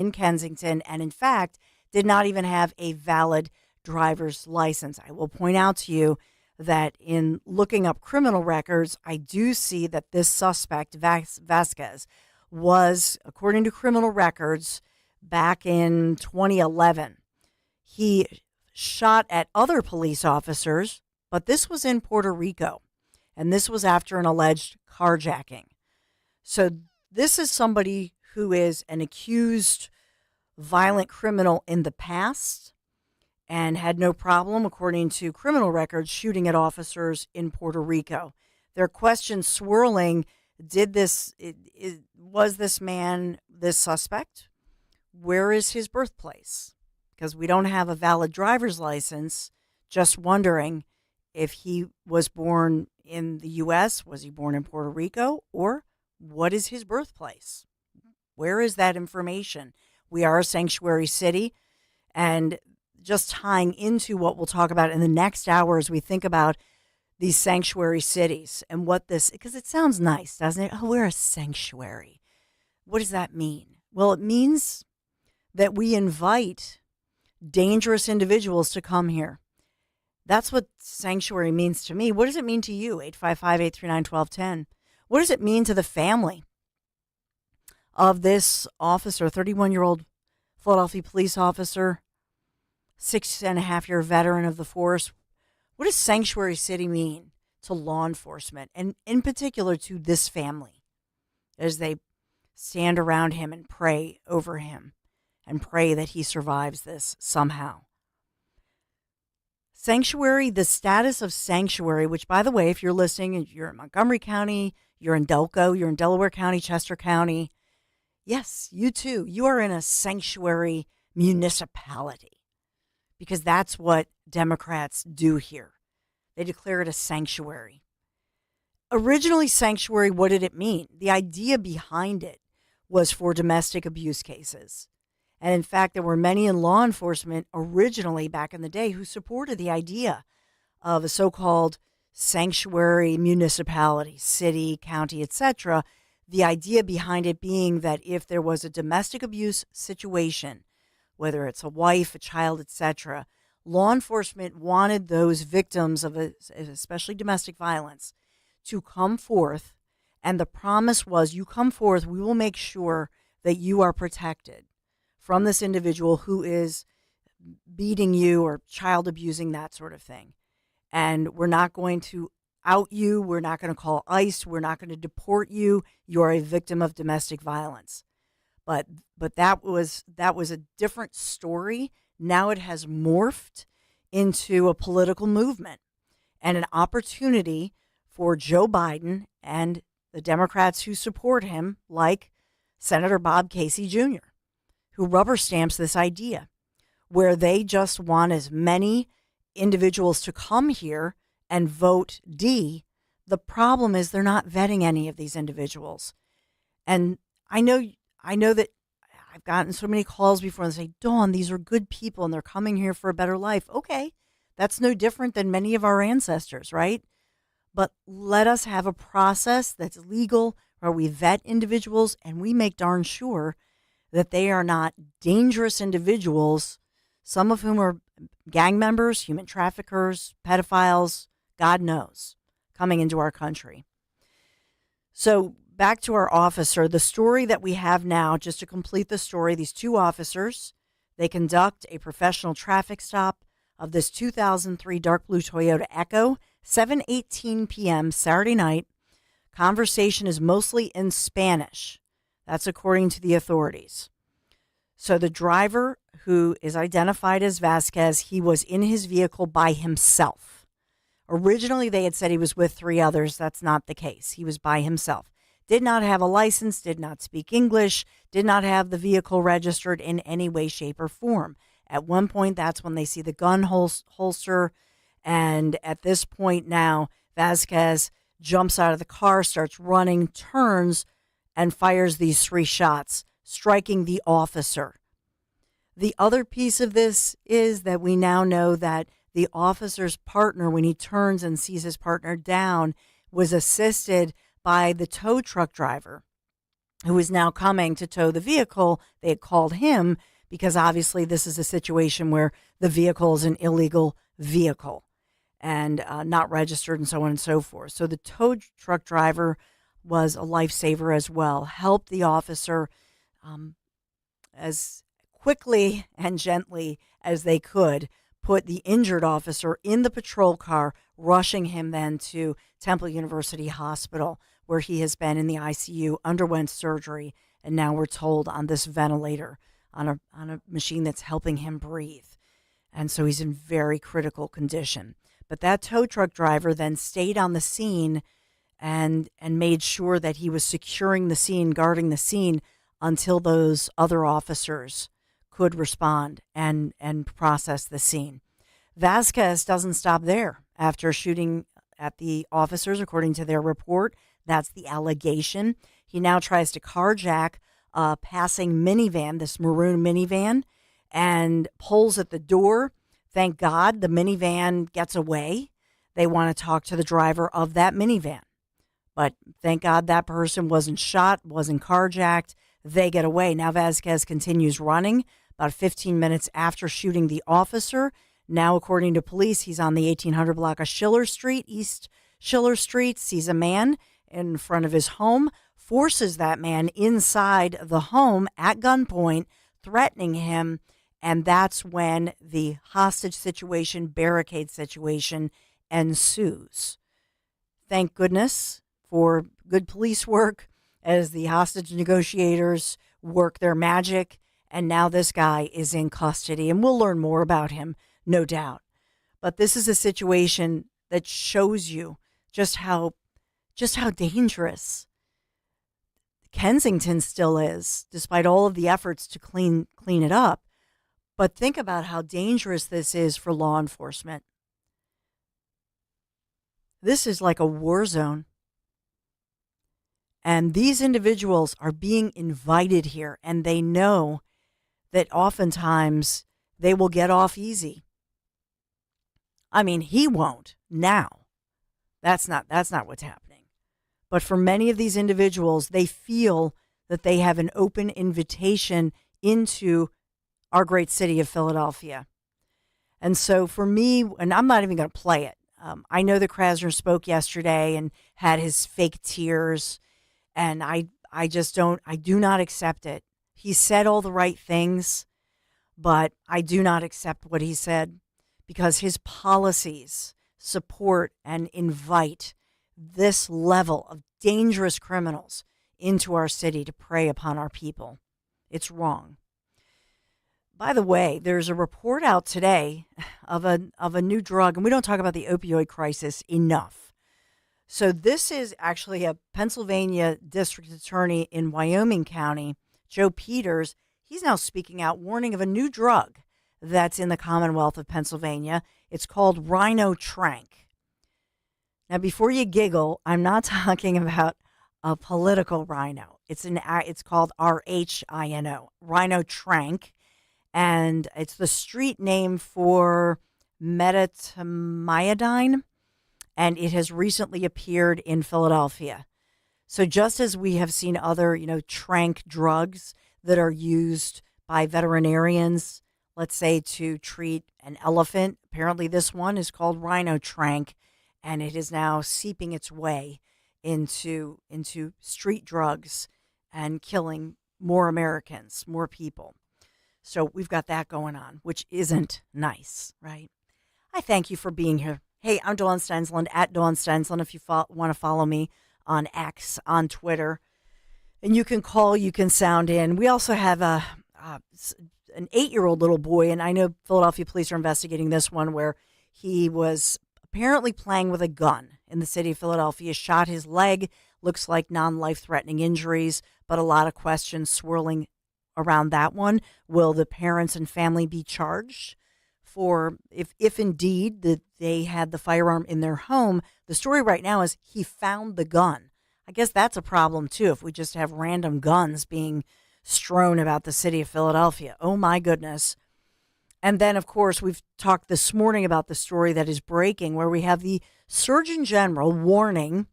in Kensington, and in fact, did not even have a valid driver's license. I will point out to you that in looking up criminal records, I do see that this suspect, Vasquez, was, according to criminal records, back in 2011. He shot at other police officers, but this was in Puerto Rico, and this was after an alleged carjacking. So this is somebody who is an accused violent criminal in the past and had no problem, according to criminal records, shooting at officers in Puerto Rico. There are questions swirling. Was this man this suspect? Where is his birthplace? Because we don't have a valid driver's license. Just wondering if he was born in the U.S., was he born in Puerto Rico, or what is his birthplace? Where is that information? We are a sanctuary city, and just tying into what we'll talk about in the next hour as we think about these sanctuary cities and what this, because it sounds nice, doesn't it? Oh, we're a sanctuary. What does that mean? Well, it means that we invite dangerous individuals to come here. That's what sanctuary means to me. What does it mean to you? 855-839-1210. What does it mean to the family of this officer, 31-year-old Philadelphia police officer, 6.5-year veteran of the force? What does sanctuary city mean to law enforcement, and in particular to this family, as they stand around him and pray over him and pray that he survives this somehow? Sanctuary, the status of sanctuary, which, by the way, if you're listening, you're in Montgomery County, you're in Delco, you're in Delaware County, Chester County. Yes, you too. You are in a sanctuary municipality, because that's what Democrats do here. They declare it a sanctuary. Originally, sanctuary, what did it mean? The idea behind it was for domestic abuse cases. And in fact, there were many in law enforcement originally back in the day who supported the idea of a so-called sanctuary municipality, city, county, etc. The idea behind it being that if there was a domestic abuse situation, whether it's a wife, a child, etc., law enforcement wanted those victims of especially domestic violence to come forth. And the promise was, you come forth, we will make sure that you are protected from this individual who is beating you or child abusing, that sort of thing. And we're not going to out you. We're not going to call ICE. We're not going to deport you. You're a victim of domestic violence. But that was a different story. Now it has morphed into a political movement and an opportunity for Joe Biden and the Democrats who support him, like Senator Bob Casey Jr., who rubber stamps this idea, where they just want as many individuals to come here and vote D. The problem is they're not vetting any of these individuals. And I know that I've gotten so many calls before and say, Dawn, these are good people and they're coming here for a better life. Okay, that's no different than many of our ancestors, right? But let us have a process that's legal where we vet individuals and we make darn sure that they are not dangerous individuals, some of whom are gang members, human traffickers, pedophiles, God knows, coming into our country. So back to our officer, the story that we have now, just to complete the story, these two officers, they conduct a professional traffic stop of this 2003 dark blue Toyota Echo, 7:18 p.m. Saturday night. Conversation is mostly in Spanish. That's according to the authorities. So the driver, who is identified as Vasquez, he was in his vehicle by himself. Originally, they had said he was with three others. That's not the case. He was by himself. Did not have a license, did not speak English, did not have the vehicle registered in any way, shape, or form. At one point, that's when they see the gun holster. And at this point now, Vasquez jumps out of the car, starts running, turns, and fires these three shots, striking the officer. The other piece of this is that we now know that the officer's partner, when he turns and sees his partner down, was assisted by the tow truck driver who is now coming to tow the vehicle. They had called him because obviously this is a situation where the vehicle is an illegal vehicle and not registered and so on and so forth. So the tow truck driver was a lifesaver as well, helped the officer um, as quickly and gently as they could, put the injured officer in the patrol car, rushing him then to Temple University Hospital, where he has been in the ICU, underwent surgery, and now we're told on this ventilator, on a machine that's helping him breathe. And so he's in very critical condition. But that tow truck driver then stayed on the scene and made sure that he was securing the scene, guarding the scene until those other officers could respond and process the scene. Vasquez doesn't stop there. After shooting at the officers, according to their report, that's the allegation. He now tries to carjack a passing minivan, this maroon minivan, and pulls at the door. Thank God the minivan gets away. They want to talk to the driver of that minivan. But thank God that person wasn't shot, wasn't carjacked. They get away. Now Vasquez continues running about 15 minutes after shooting the officer. Now, according to police, he's on the 1800 block of Schiller Street, East Schiller Street, sees a man in front of his home, forces that man inside the home at gunpoint, threatening him. And that's when the hostage situation, barricade situation ensues. Thank goodness for good police work as the hostage negotiators work their magic. And now this guy is in custody, and we'll learn more about him, no doubt. But this is a situation that shows you just how dangerous Kensington still is, despite all of the efforts to clean it up. But think about how dangerous this is for law enforcement. This is like a war zone. And these individuals are being invited here, and they know that oftentimes they will get off easy. I mean, he won't now. That's not what's happening. But for many of these individuals, they feel that they have an open invitation into our great city of Philadelphia. And so for me, and I'm not even going to play it. I know that Krasner spoke yesterday and had his fake tears, and I do not accept it. He said all the right things, but I do not accept what he said because his policies support and invite this level of dangerous criminals into our city to prey upon our people. It's wrong. By the way, there's a report out today of a new drug, and we don't talk about the opioid crisis enough. So this is actually a Pennsylvania district attorney in Wyoming County, Joe Peters. He's now speaking out, warning of a new drug that's in the Commonwealth of Pennsylvania. It's called Rhino Trank. Now, before you giggle, I'm not talking about a political rhino. It's called RHINO, Rhino Trank, and it's the street name for metamidine, and it has recently appeared in Philadelphia. So just as we have seen other, trank drugs that are used by veterinarians, let's say to treat an elephant, apparently this one is called Rhino Trank, and it is now seeping its way into street drugs and killing more Americans, more people. So we've got that going on, which isn't nice, right? I thank you for being here. Hey, I'm Dawn Stensland, at Dawn Stensland, if you want to follow me on X, on Twitter. And you can call, you can sound in. We also have an 8-year-old little boy, and I know Philadelphia police are investigating this one, where he was apparently playing with a gun in the city of Philadelphia, shot his leg, looks like non-life-threatening injuries, but a lot of questions swirling around that one. Will the parents and family be charged for if indeed that they had the firearm in their home? The story right now is he found the gun. I guess that's a problem too, if we just have random guns being strewn about the city of Philadelphia. Oh my goodness. And then, of course, we've talked this morning about the story that is breaking, where we have the Surgeon General warning.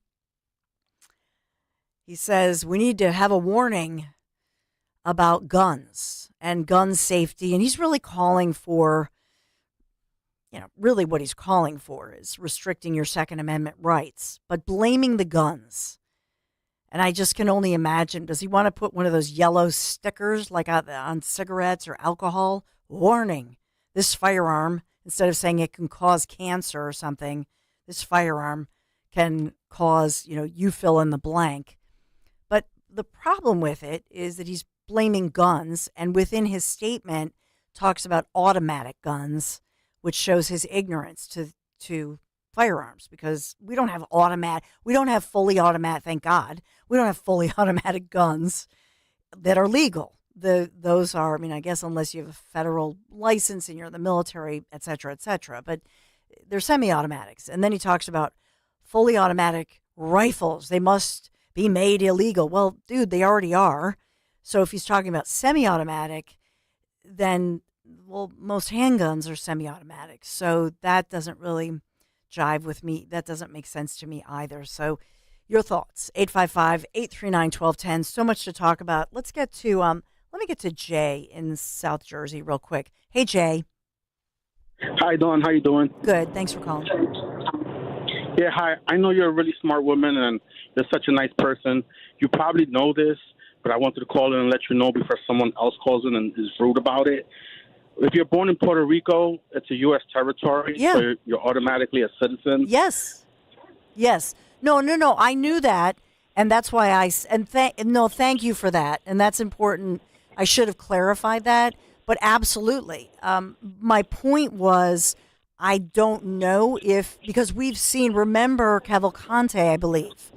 He says we need to have a warning about guns and gun safety. And he's really calling for, really what he's calling for is restricting your Second Amendment rights, but blaming the guns. And I just can only imagine, does he want to put one of those yellow stickers like on cigarettes or alcohol? Warning, this firearm, instead of saying it can cause cancer or something, this firearm can cause, you fill in the blank. But the problem with it is that he's blaming guns, and within his statement talks about automatic guns, which shows his ignorance to firearms, because we don't have fully automatic, thank God, we don't have fully automatic guns that are legal. Those are, I guess unless you have a federal license and you're in the military, et cetera, but they're semi-automatics. And then he talks about fully automatic rifles. They must be made illegal. Well, dude, they already are. So if he's talking about semi-automatic, then, most handguns are semi-automatic. So that doesn't really jive with me. That doesn't make sense to me either. So your thoughts, 855-839-1210. So much to talk about. Let's get to, let me get to Jay in South Jersey real quick. Hey, Jay. Hi, Dawn. How you doing? Good. Thanks for calling. Yeah, hi. I know you're a really smart woman and you're such a nice person. You probably know this, but I wanted to call in and let you know before someone else calls in and is rude about it. If you're born in Puerto Rico, it's a U.S. territory, so you're automatically a citizen. Yes. No. I knew that, and that's why thank you for that, and that's important. I should have clarified that, but absolutely. My point was, I don't know because we've seen, remember Cavalcante, I believe,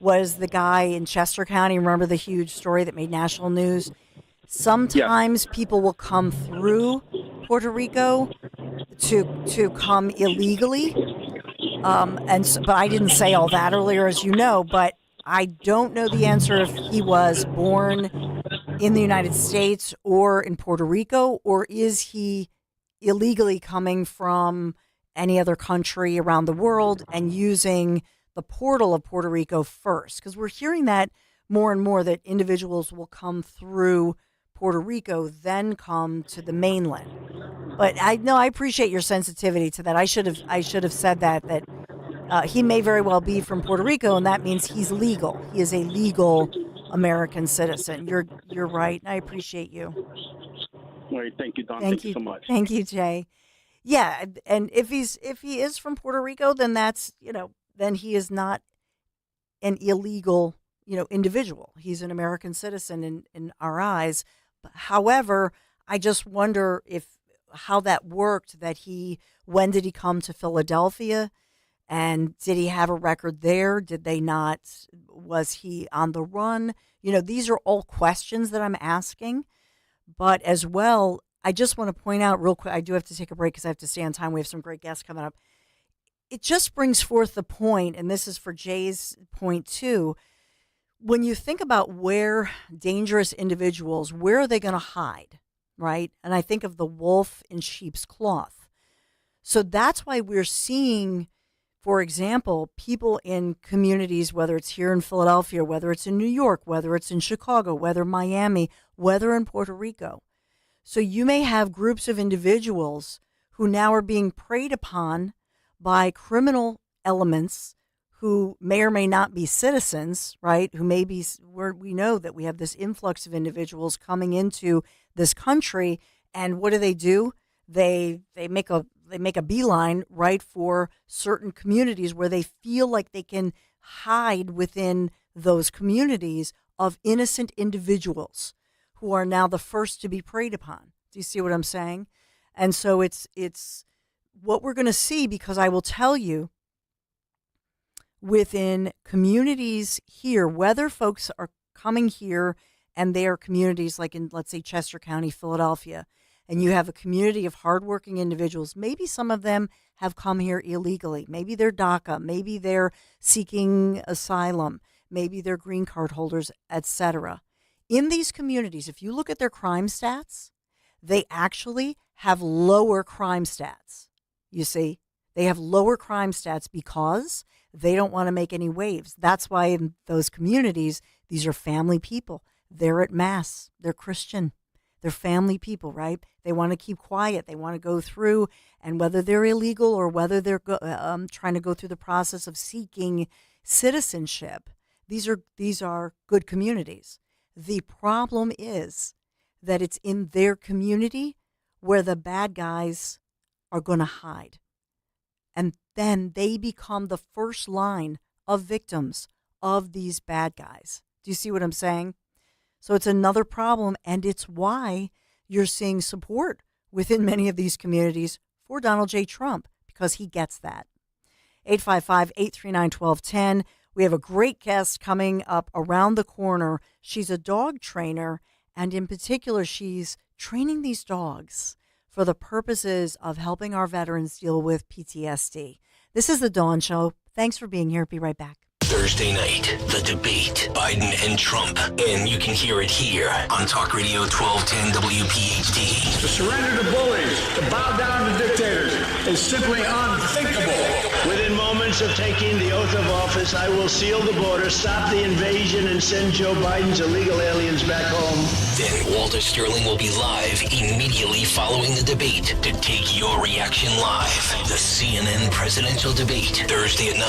was the guy in Chester County. Remember the huge story that made national news? Sometimes people will come through Puerto Rico to come illegally. But I didn't say all that earlier, as you know, but I don't know the answer if he was born in the United States or in Puerto Rico, or is he illegally coming from any other country around the world and using the portal of Puerto Rico first? Because we're hearing that more and more, that individuals will come through Puerto Rico, then come to the mainland. But I appreciate your sensitivity to that. I should have said that he may very well be from Puerto Rico, and that means he's legal. He is a legal American citizen. You're right. I appreciate you. All right, thank you, Don. Thank you so much. Thank you, Jay. Yeah, and if he is from Puerto Rico, then that's then he is not an illegal individual. He's an American citizen in our eyes. However, I just wonder how that worked. When did he come to Philadelphia? And did he have a record there? Did they not? Was he on the run? These are all questions that I'm asking. But as well, I just want to point out real quick, I do have to take a break because I have to stay on time. We have some great guests coming up. It just brings forth the point, and this is for Jay's point too. When you think about where dangerous individuals, where are they going to hide, right? And I think of the wolf in sheep's cloth. So that's why we're seeing, for example, people in communities, whether it's here in Philadelphia, whether it's in New York, whether it's in Chicago, whether Miami, whether in Puerto Rico. So you may have groups of individuals who now are being preyed upon by criminal elements who may or may not be citizens, right? Who may be, we know that we have this influx of individuals coming into this country, and what do? They make a beeline right for certain communities where they feel like they can hide within those communities of innocent individuals who are now the first to be preyed upon. Do you see what I'm saying? And so it's what we're going to see, because I will tell you, within communities here, whether folks are coming here and they are communities like in, let's say, Chester County, Philadelphia, and you have a community of hardworking individuals, maybe some of them have come here illegally. Maybe they're DACA, maybe they're seeking asylum, maybe they're green card holders, etc. In these communities, if you look at their crime stats, they actually have lower crime stats. You see, they have lower crime stats because they don't want to make any waves. That's why in those communities, These are family people. They're at Mass. They're Christian. They're family people, right? They want to keep quiet. They want to go through, and whether they're illegal or whether they're trying to go through the process of seeking citizenship, these are good communities. The problem is that it's in their community where the bad guys are going to hide. And then they become the first line of victims of these bad guys. Do you see what I'm saying? So it's another problem, and it's why you're seeing support within many of these communities for Donald J. Trump, because he gets that. 855-839-1210. We have a great guest coming up around the corner. She's a dog trainer, and in particular, she's training these dogs for the purposes of helping our veterans deal with PTSD. This is The Dawn Show. Thanks for being here. Be right back. Thursday night, the debate, Biden and Trump. And you can hear it here on Talk Radio 1210 WPHT. To surrender to bullies, to bow down to dictators is simply unthinkable. Within moments of taking the oath of office, I will seal the border, stop the invasion, and send Joe Biden's illegal aliens back home. Then Walter Sterling will be live immediately following the debate to take your reaction live. The CNN presidential debate, Thursday at 9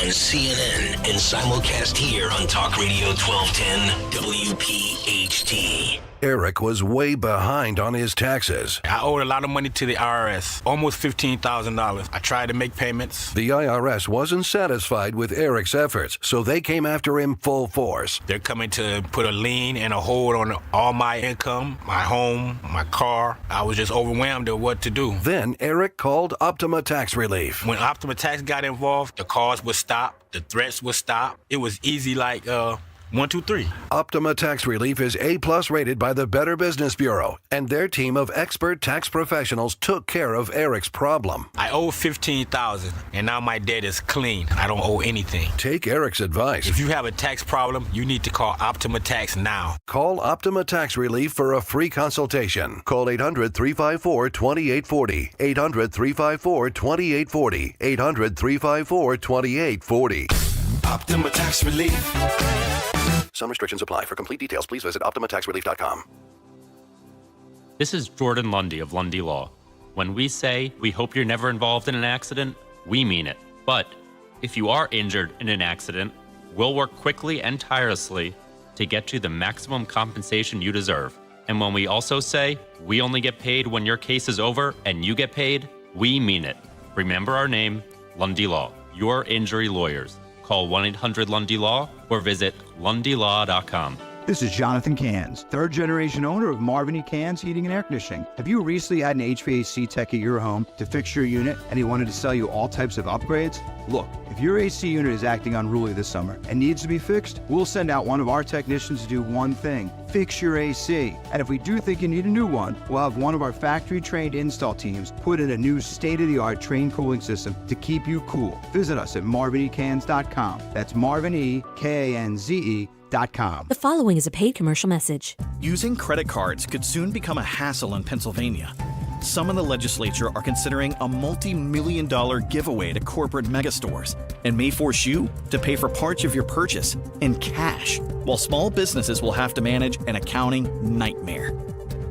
on CNN. And simulcast here on Talk Radio 1210 WPHT. Eric was way behind on his taxes. I owed a lot of money to the IRS, almost $15,000. I tried to make payments. The IRS wasn't satisfied with Eric's efforts, so they came after him full force. They're coming to put a lien and a hold on all my income, my home, my car. I was just overwhelmed at what to do. Then Eric called Optima Tax Relief. When Optima Tax got involved, the calls would stop, the threats would stop. It was easy like 1, 2, 3. Optima Tax Relief is A+ rated by the Better Business Bureau, and their team of expert tax professionals took care of Eric's problem. I owe $15,000, and now my debt is clean. I don't owe anything. Take Eric's advice. If you have a tax problem, you need to call Optima Tax now. Call Optima Tax Relief for a free consultation. Call 800-354-2840. 800-354-2840. 800-354-2840. Optima Tax Relief. Some restrictions apply. For complete details, please visit OptimaTaxRelief.com. This is Jordan Lundy of Lundy Law. When we say we hope you're never involved in an accident, we mean it. But if you are injured in an accident, we'll work quickly and tirelessly to get you the maximum compensation you deserve. And when we also say we only get paid when your case is over and you get paid, we mean it. Remember our name, Lundy Law, your injury lawyers. Call 1-800-LUNDY-LAW or visit lundylaw.com. This is Jonathan Cans, third-generation owner of Marvin E. Cans Heating and Air Conditioning. Have you recently had an HVAC tech at your home to fix your unit and he wanted to sell you all types of upgrades? Look, if your AC unit is acting unruly this summer and needs to be fixed, we'll send out one of our technicians to do one thing: fix your AC. And if we do think you need a new one, we'll have one of our factory-trained install teams put in a new state-of-the-art train cooling system to keep you cool. Visit us at marvinecans.com. That's marvinecans.com. The following is a paid commercial message. Using credit cards could soon become a hassle in Pennsylvania. Some in the legislature are considering a multi-million-dollar giveaway to corporate megastores and may force you to pay for parts of your purchase in cash, while small businesses will have to manage an accounting nightmare.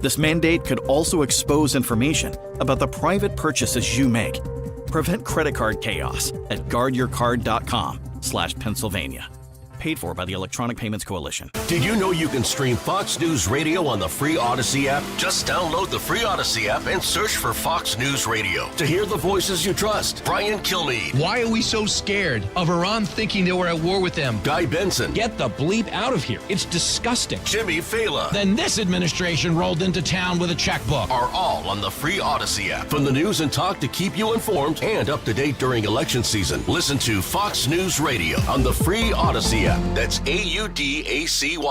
This mandate could also expose information about the private purchases you make. Prevent credit card chaos at guardyourcard.com/Pennsylvania. Paid for by the Electronic Payments Coalition. Did you know you can stream Fox News Radio on the free Odyssey app? Just download the free Odyssey app and search for Fox News Radio to hear the voices you trust. Brian Kilmeade. Why are we so scared of Iran thinking that we're at war with them? Guy Benson. Get the bleep out of here. It's disgusting. Jimmy Fallon. Then this administration rolled into town with a checkbook. Are all on the free Odyssey app. From the news and talk to keep you informed and up to date during election season. Listen to Fox News Radio on the free Odyssey app. That's AUDACY. Yo,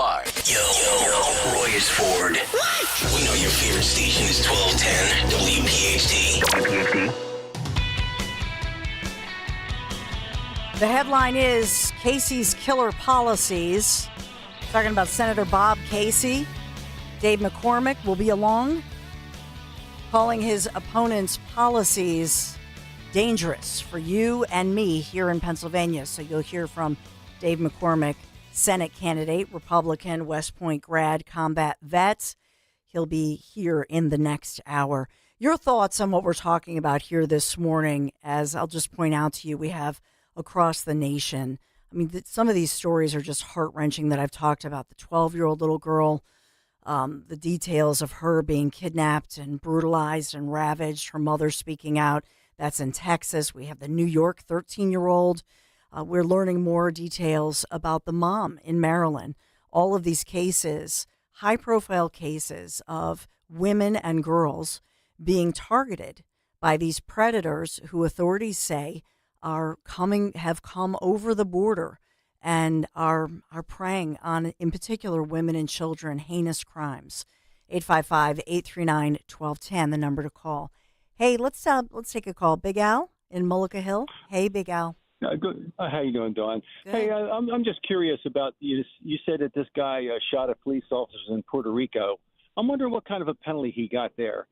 Roy is Ford. What? We know your favorite station is 1210 WPHT. The headline is Casey's Killer Policies. Talking about Senator Bob Casey. Dave McCormick will be along, calling his opponent's policies dangerous for you and me here in Pennsylvania. So you'll hear from Dave McCormick Senate candidate, Republican, West Point grad, combat vet. He'll be here in the next hour. Your thoughts on what we're talking about here this morning, as I'll just point out to you, we have across the nation. I mean, some of these stories are just heart-wrenching that I've talked about. The 12-year-old little girl, the details of her being kidnapped and brutalized and ravaged, her mother speaking out. That's in Texas. We have the New York 13-year-old. We're learning more details about the mom in Maryland. All of these cases, high-profile cases of women and girls being targeted by these predators who authorities say have come over the border and are preying on, in particular, women and children, heinous crimes. 855-839-1210, the number to call. Hey, let's take a call. Big Al in Mullica Hill. Hey, Big Al. Good. How you doing, Dawn? Good. Hey, I'm just curious about you. You said that this guy shot at police officers in Puerto Rico. I'm wondering what kind of a penalty he got there.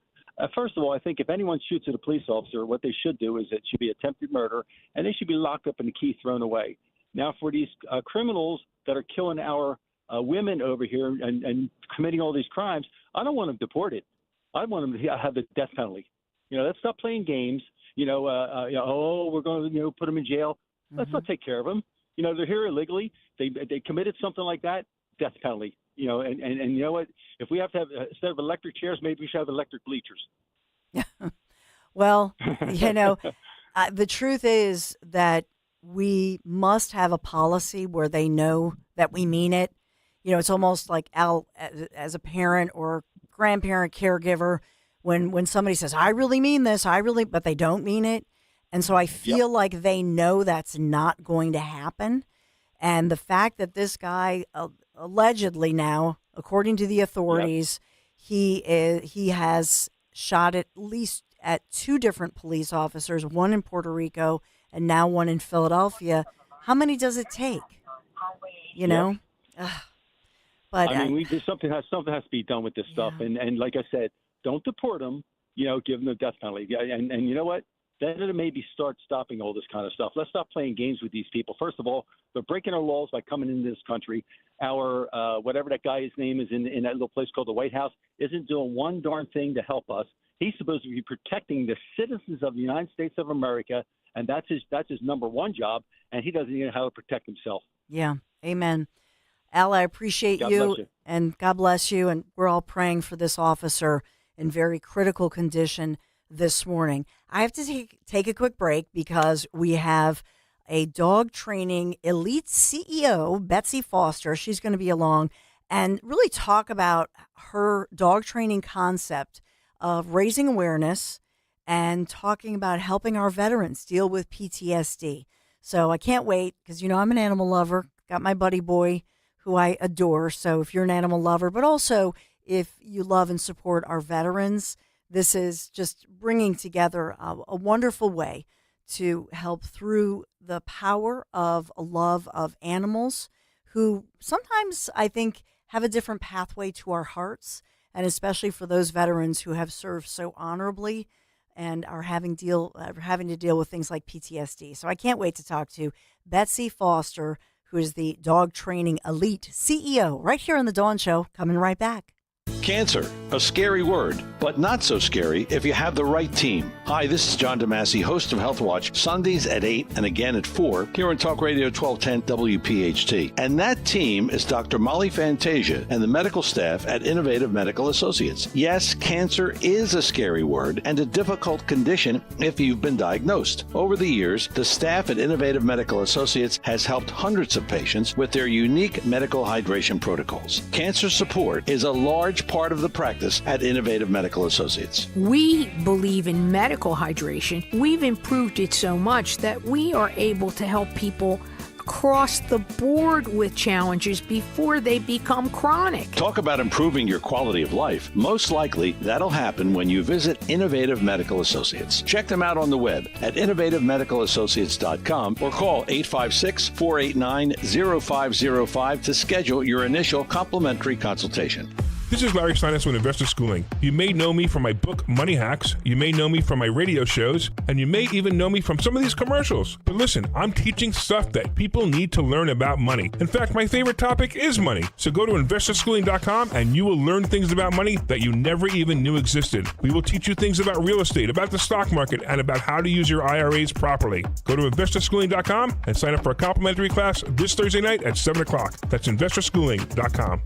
First of all, I think if anyone shoots at a police officer, what they should do is it should be attempted murder, and they should be locked up and the key thrown away. Now, for these criminals that are killing our women over here and committing all these crimes, I don't want them deported. I want them to have the death penalty. Let's stop playing games. We're going to put them in jail. Let's not take care of them. They're here illegally. They committed something like that. Death penalty. And you know what? If we have to have instead of electric chairs, maybe we should have electric bleachers. Well, the truth is that we must have a policy where they know that we mean it. It's almost like Al, as a parent or grandparent, caregiver. When somebody says, I really mean this, but they don't mean it. And so I feel like they know that's not going to happen. And the fact that this guy allegedly now, according to the authorities, he has shot at least at 2 different police officers, one in Puerto Rico and now one in Philadelphia. How many does it take? But something has to be done with this stuff. And like I said, don't deport them, give them the death penalty. And you know what? Then it'll maybe start stopping all this kind of stuff. Let's stop playing games with these people. First of all, they're breaking our laws by coming into this country. Our whatever that guy's name is in that little place called the White House isn't doing one darn thing to help us. He's supposed to be protecting the citizens of the United States of America, and that's his number one job, and he doesn't even know how to protect himself. Yeah, amen. Al, I appreciate you, and God bless you, and we're all praying for this officer in very critical condition this morning. I have to take a quick break because we have a dog training elite CEO, Betsy Foster. She's going to be along and really talk about her dog training concept of raising awareness and talking about helping our veterans deal with PTSD. So I can't wait because, I'm an animal lover. Got my buddy boy who I adore. So if you're an animal lover, but also if you love and support our veterans, this is just bringing together a wonderful way to help through the power of a love of animals who sometimes I think have a different pathway to our hearts, and especially for those veterans who have served so honorably and are having to deal with things like PTSD. So I can't wait to talk to Betsy Foster, who is the dog training elite CEO, right here on the Dawn Show. Coming right back. Cancer, a scary word, but not so scary if you have the right team. Hi, this is John DeMasi, host of Health Watch, Sundays at 8 and again at 4 here on Talk Radio 1210 WPHT. And that team is Dr. Molly Fantasia and the medical staff at Innovative Medical Associates. Yes, cancer is a scary word and a difficult condition if you've been diagnosed. Over the years, the staff at Innovative Medical Associates has helped hundreds of patients with their unique medical hydration protocols. Cancer support is a large part of the practice at Innovative Medical Associates. We believe in medical hydration. We've improved it so much that we are able to help people across the board with challenges before they become chronic. Talk about improving your quality of life. Most likely, that'll happen when you visit Innovative Medical Associates. Check them out on the web at innovativemedicalassociates.com or call 856-489-0505 to schedule your initial complimentary consultation. This is Larry Steinitz with Investor Schooling. You may know me from my book, Money Hacks. You may know me from my radio shows, and you may even know me from some of these commercials. But listen, I'm teaching stuff that people need to learn about money. In fact, my favorite topic is money. So go to investorschooling.com and you will learn things about money that you never even knew existed. We will teach you things about real estate, about the stock market, and about how to use your IRAs properly. Go to investorschooling.com and sign up for a complimentary class this Thursday night at 7 o'clock. That's investorschooling.com.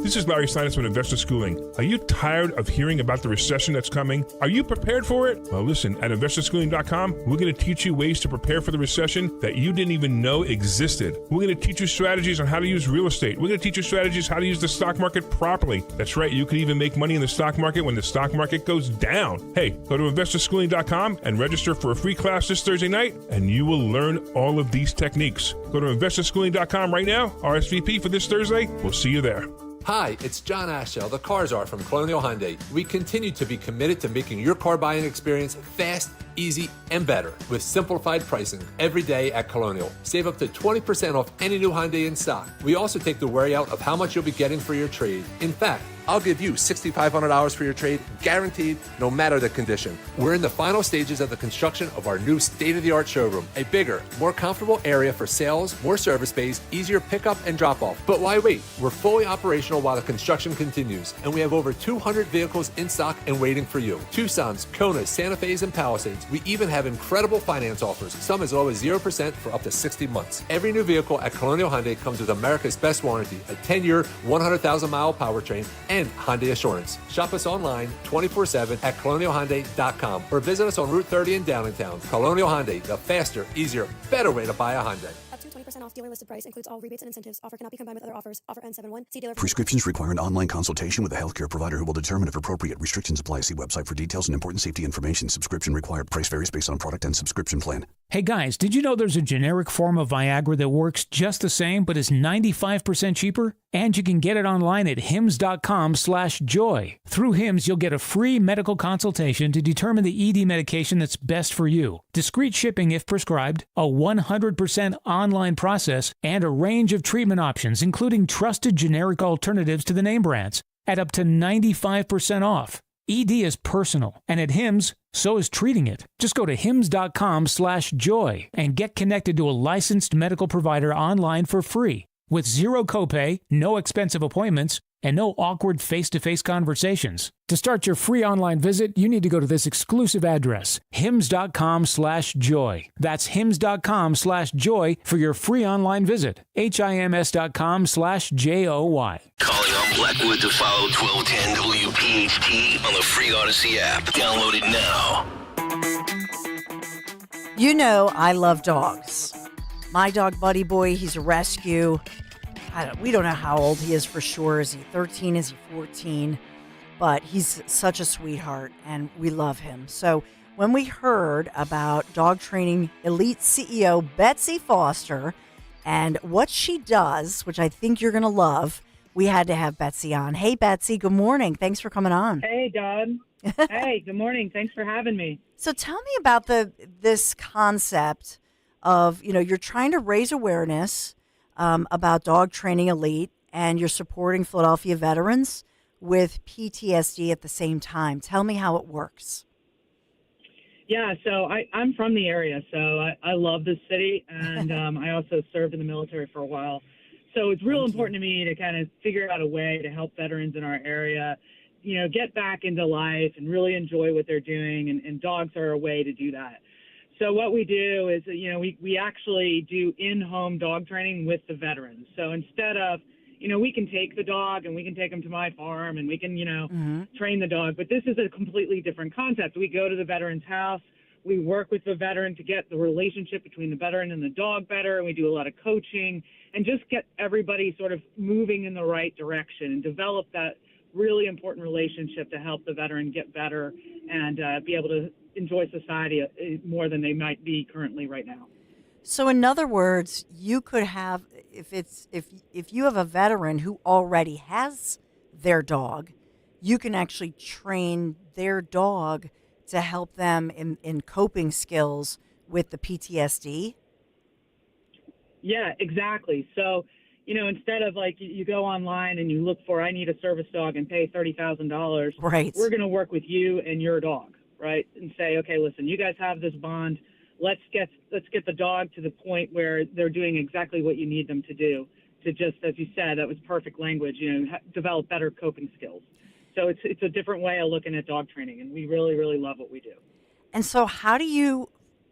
This is Larry Steinitz with Investor Schooling. Are you tired of hearing about the recession that's coming? Are you prepared for it? Well, listen, at investorschooling.com, we're going to teach you ways to prepare for the recession that you didn't even know existed. We're going to teach you strategies on how to use real estate. We're going to teach you strategies how to use the stock market properly. That's right, you can even make money in the stock market when the stock market goes down. Hey, go to investorschooling.com and register for a free class this Thursday night, and you will learn all of these techniques. Go to investorschooling.com right now, RSVP for this Thursday. We'll see you there. Hi, it's John Ashell, the Car Czar from Colonial Hyundai. We continue to be committed to making your car buying experience fast, easy, and better with simplified pricing every day at Colonial. Save up to 20% off any new Hyundai in stock. We also take the worry out of how much you'll be getting for your trade. In fact, I'll give you $6,500 for your trade, guaranteed, no matter the condition. We're in the final stages of the construction of our new state-of-the-art showroom. A bigger, more comfortable area for sales, more service bays, easier pickup and drop-off. But why wait? We're fully operational while the construction continues, and we have over 200 vehicles in stock and waiting for you. Tucson's, Konas, Santa Fe's, and Palisades. We even have incredible finance offers, some as low as 0% for up to 60 months. Every new vehicle at Colonial Hyundai comes with America's best warranty, a 10-year, 100,000-mile powertrain, and Hyundai Assurance. Shop us online 24/7 at colonialhyundai.com or visit us on Route 30 in Downtown. Colonial Hyundai, the faster, easier, better way to buy a Hyundai. Up to 20% off dealer listed price includes all rebates and incentives. Offer cannot be combined with other offers. Offer ends 7/1. See dealer. Prescriptions require an online consultation with a healthcare provider who will determine if appropriate. Restrictions apply. See website for details and important safety information. Subscription required. Price varies based on product and subscription plan. Hey guys, did you know there's a generic form of Viagra that works just the same but is 95% cheaper? And you can get it online at hims.com/joy. Through Hims, you'll get a free medical consultation to determine the ED medication that's best for you, discreet shipping if prescribed, a 100% online process, and a range of treatment options, including trusted generic alternatives to the name brands, at up to 95% off. ED is personal, and at Hims, so is treating it. Just go to hims.com/joy and get connected to a licensed medical provider online for free with zero copay, no expensive appointments, and no awkward face-to-face conversations. To start your free online visit, you need to go to this exclusive address, hims.com/joy. That's hims.com/joy for your free online visit. hims.com/joy. Calling on Blackwood to follow 1210 WPHT on the free Odyssey app. Download it now. You know I love dogs. My dog, Buddy Boy, he's a rescue. We don't know how old he is for sure. Is he 13? Is he 14? But he's such a sweetheart, and we love him. So when we heard about dog training elite CEO Betsy Foster and what she does, which I think you're going to love, we had to have Betsy on. Hey, Betsy, good morning. Thanks for coming on. Hey, Dawn. Hey, good morning. Thanks for having me. So tell me about this concept of, you're trying to raise awareness about Dog Training Elite, and you're supporting Philadelphia veterans with PTSD at the same time. Tell me how it works. Yeah, so I'm from the area, so I love this city, and I also served in the military for a while. So it's real important to me to kind of figure out a way to help veterans in our area, get back into life and really enjoy what they're doing, and dogs are a way to do that. So what we do is, we actually do in-home dog training with the veterans. So instead of, we can take the dog and we can take him to my farm and we can, train the dog. But this is a completely different concept. We go to the veteran's house. We work with the veteran to get the relationship between the veteran and the dog better. And we do a lot of coaching and just get everybody sort of moving in the right direction and develop that really important relationship to help the veteran get better and be able to enjoy society more than they might be currently right now. So in other words, you could have, if you have a veteran who already has their dog, you can actually train their dog to help them in coping skills with the PTSD. Yeah, exactly. So, instead of like you go online and you look for, I need a service dog and pay $30,000. Right. We're going to work with you and your dog, right? And say, okay, listen, you guys have this bond. Let's get the dog to the point where they're doing exactly what you need them to do. To just, as you said, that was perfect language. Develop better coping skills. So it's a different way of looking at dog training, and we really, really love what we do. And so, how do you,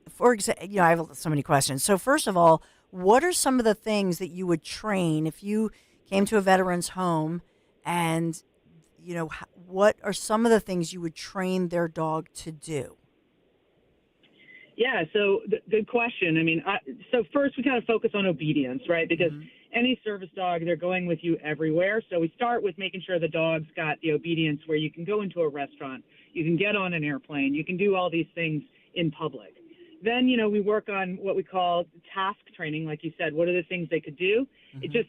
for example, I have so many questions. So, first of all, what are some of the things that you would train if you came to a veteran's home, and what are some of the things you would train their dog to do? Yeah, so good question. I mean, so first we kind of focus on obedience, right? Because any service dog, they're going with you everywhere. So we start with making sure the dog's got the obedience where you can go into a restaurant, you can get on an airplane, you can do all these things in public. Then, we work on what we call task training, like you said. What are the things they could do? It just,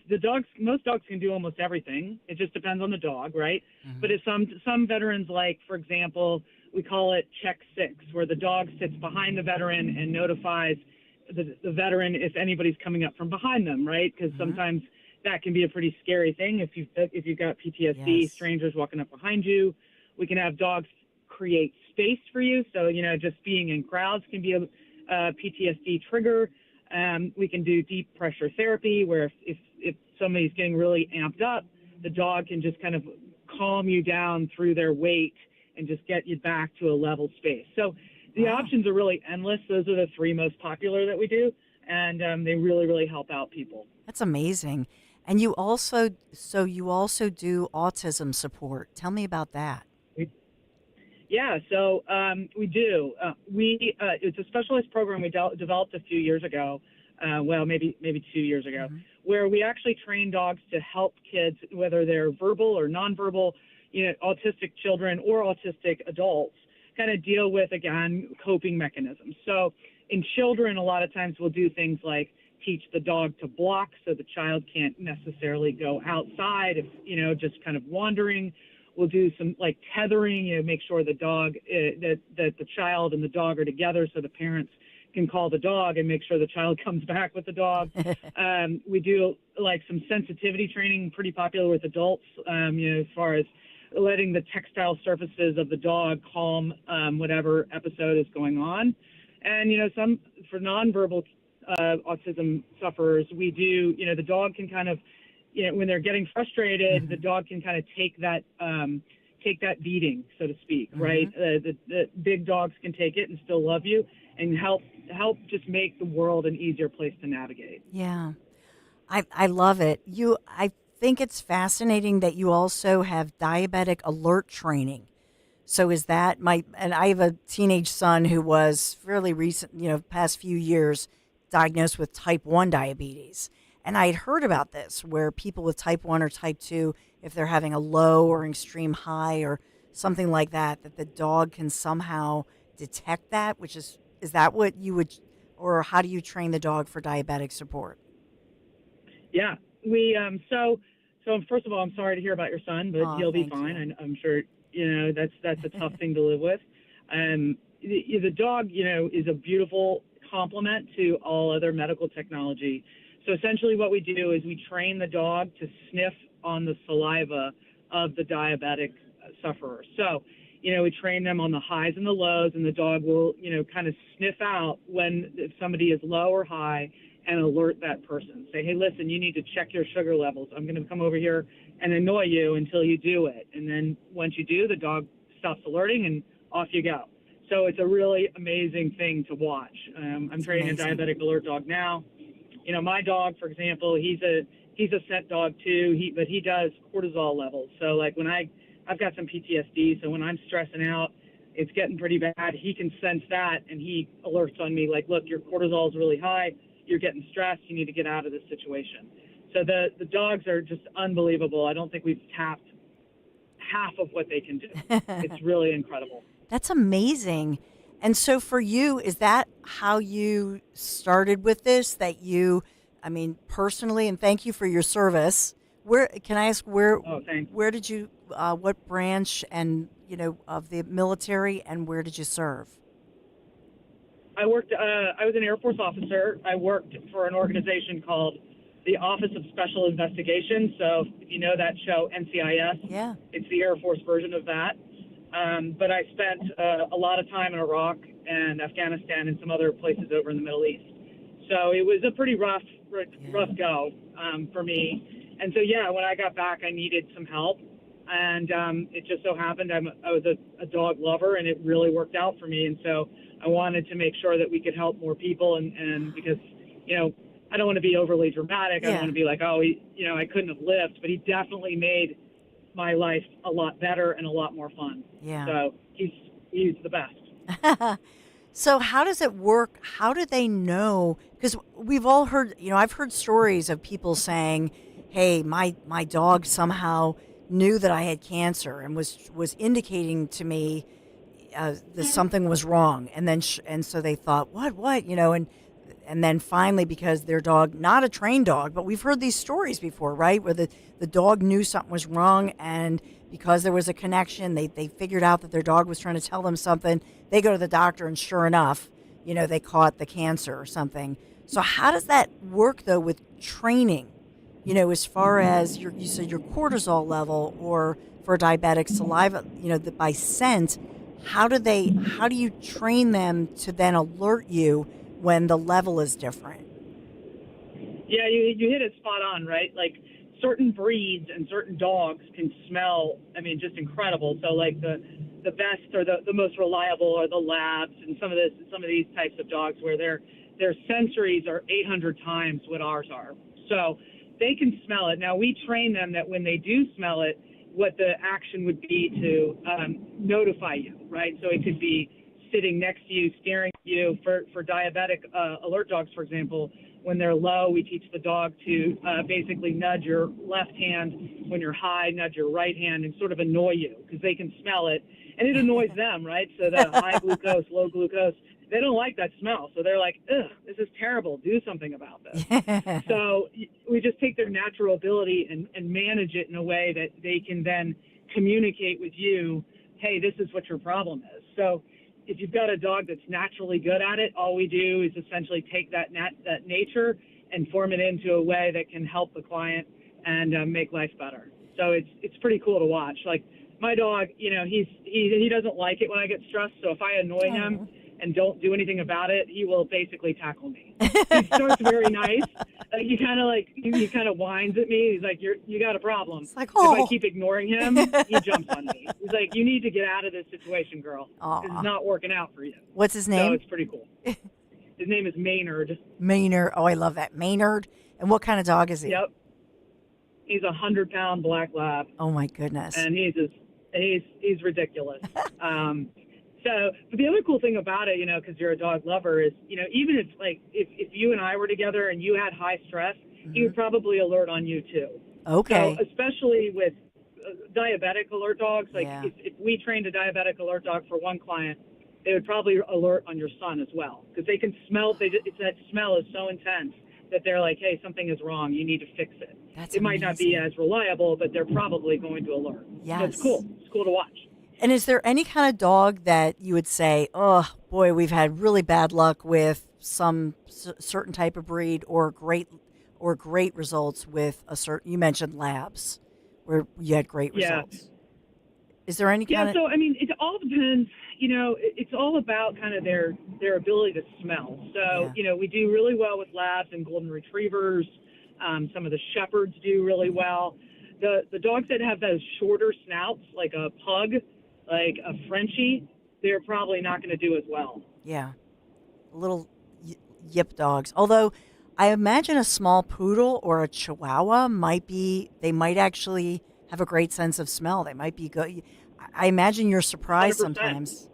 most dogs can do almost everything. It just depends on the dog, right? But if some veterans, like, for example, we call it check 6, where the dog sits behind the veteran and notifies the veteran if anybody's coming up from behind them, right? Because sometimes that can be a pretty scary thing if you've got PTSD, yes. Strangers walking up behind you. We can have dogs create space for you. So, just being in crowds can be a PTSD trigger. We can do deep pressure therapy where if somebody's getting really amped up, the dog can just kind of calm you down through their weight and just get you back to a level space. So the options are really endless. Those are the 3 most popular that we do, and they really, really help out people. That's amazing. And you also do autism support. Tell me about that. Yeah, so we do. It's a specialized program we developed a few years ago, maybe 2 years ago, where we actually train dogs to help kids, whether they're verbal or nonverbal, autistic children or autistic adults, kind of deal with, again, coping mechanisms. So in children, a lot of times we'll do things like teach the dog to block so the child can't necessarily go outside if, just kind of wandering. We'll do some like tethering, make sure the dog, that the child and the dog are together so the parents can call the dog and make sure the child comes back with the dog. We do like some sensitivity training, pretty popular with adults, as far as letting the tactile surfaces of the dog calm whatever episode is going on. And, some for nonverbal autism sufferers, we do, the dog can kind of, when they're getting frustrated, the dog can kind of take that beating, so to speak, right? The big dogs can take it and still love you and help just make the world an easier place to navigate. Yeah, I love it. I think it's fascinating that you also have diabetic alert training. So is that and I have a teenage son who was fairly recent, past few years, diagnosed with type 1 diabetes. And I had heard about this, where people with type 1 or type 2, if they're having a low or extreme high or something like that, that the dog can somehow detect that, is that what you would, or how do you train the dog for diabetic support? Yeah, we, so first of all, I'm sorry to hear about your son, but he'll be fine. And I'm sure, that's a tough thing to live with. The dog, is a beautiful complement to all other medical technology. So essentially what we do is we train the dog to sniff on the saliva of the diabetic sufferer. So, we train them on the highs and the lows, and the dog will, kind of sniff out if somebody is low or high and alert that person. Say, hey, listen, you need to check your sugar levels. I'm going to come over here and annoy you until you do it. And then once you do, the dog stops alerting and off you go. So it's a really amazing thing to watch. I'm training a diabetic alert dog now. My dog, for example, he's a scent dog too, but he does cortisol levels. So like when I've got some PTSD, so when I'm stressing out, it's getting pretty bad, he can sense that and he alerts on me like, look, your cortisol is really high, you're getting stressed, you need to get out of this situation. So the dogs are just unbelievable. I don't think we've tapped half of what they can do. It's really incredible. That's amazing. And so for you, is that how you started with this? That you, personally, and thank you for your service. Where can I ask where? Oh, thanks. Where did you? What branch of the military, and where did you serve? I worked. I was an Air Force officer. I worked for an organization called the Office of Special Investigations. So if you know that show, NCIS, yeah, it's the Air Force version of that. But I spent a lot of time in Iraq and Afghanistan and some other places over in the Middle East. So it was a pretty rough go for me. And so, yeah, when I got back, I needed some help. And it just so happened I was a dog lover, and it really worked out for me. And so I wanted to make sure that we could help more people. And because, I don't want to be overly dramatic. I don't want to be like, oh, I couldn't have lived. But he definitely made my life a lot better and a lot more fun. Yeah. So he's the best. So how does it work? How do they know? Because we've all heard, I've heard stories of people saying, hey, my dog somehow knew that I had cancer and was indicating to me that something was wrong. And then and so they thought, what, and then finally, because their dog, not a trained dog, but we've heard these stories before, right? Where the dog knew something was wrong, and because there was a connection, they figured out that their dog was trying to tell them something. They go to the doctor, and sure enough, they caught the cancer or something. So how does that work, though, with training? As far as you said your cortisol level, or for a diabetic, saliva, by scent, how do you train them to then alert you when the level is different? Yeah, you hit it spot on, right? Like certain breeds and certain dogs can smell, just incredible. So like the best or the most reliable are the labs and some of these types of dogs where their sensories are 800 times what ours are. So they can smell it. Now we train them that when they do smell it, what the action would be to notify you, right? So it could be sitting next to you, staring at you. For diabetic alert dogs, for example, when they're low, we teach the dog to basically nudge your left hand. When you're high, nudge your right hand and sort of annoy you because they can smell it. And it annoys them, right? So the high glucose, low glucose, they don't like that smell. So they're like, ugh, this is terrible. Do something about this. So we just take their natural ability and manage it in a way that they can then communicate with you, hey, this is what your problem is. So if you've got a dog that's naturally good at it, all we do is essentially take that nature and form it into a way that can help the client and make life better. So it's pretty cool to watch. Like my dog, he doesn't like it when I get stressed. So if I annoy him and don't do anything about it, he will basically tackle me. He starts very nice. He kind of whines at me. He's like, you got a problem. It's like, If I keep ignoring him, he jumps on me. He's like, you need to get out of this situation, girl. This is not working out for you. What's his name? So it's pretty cool. His name is Maynard. Maynard. Oh, I love that. Maynard. And what kind of dog is he? Yep. He's a 100-pound black lab. Oh my goodness. And he's ridiculous. But the other cool thing about it, because you're a dog lover, is, even if you and I were together and you had high stress, he would probably alert on you too. Okay. So especially with diabetic alert dogs, if we trained a diabetic alert dog for one client, they would probably alert on your son as well, because they can smell. That smell is so intense that they're like, hey, something is wrong. You need to fix it. It might not be as reliable, but they're probably going to alert. Yes. So it's cool. It's cool to watch. And is there any kind of dog that you would say, oh, boy, we've had really bad luck with some certain type of breed, or great results with a certain, you mentioned labs, where you had great results? Is there any kind of... Yeah, so, it all depends. It's all about kind of their ability to smell. So, we do really well with labs and golden retrievers. Some of the shepherds do really well. The dogs that have those shorter snouts, like a pug, like a Frenchie, they're probably not going to do as well. Yeah. Little yip dogs. Although I imagine a small poodle or a chihuahua they might actually have a great sense of smell. They might be good. I imagine you're surprised 100%. Sometimes.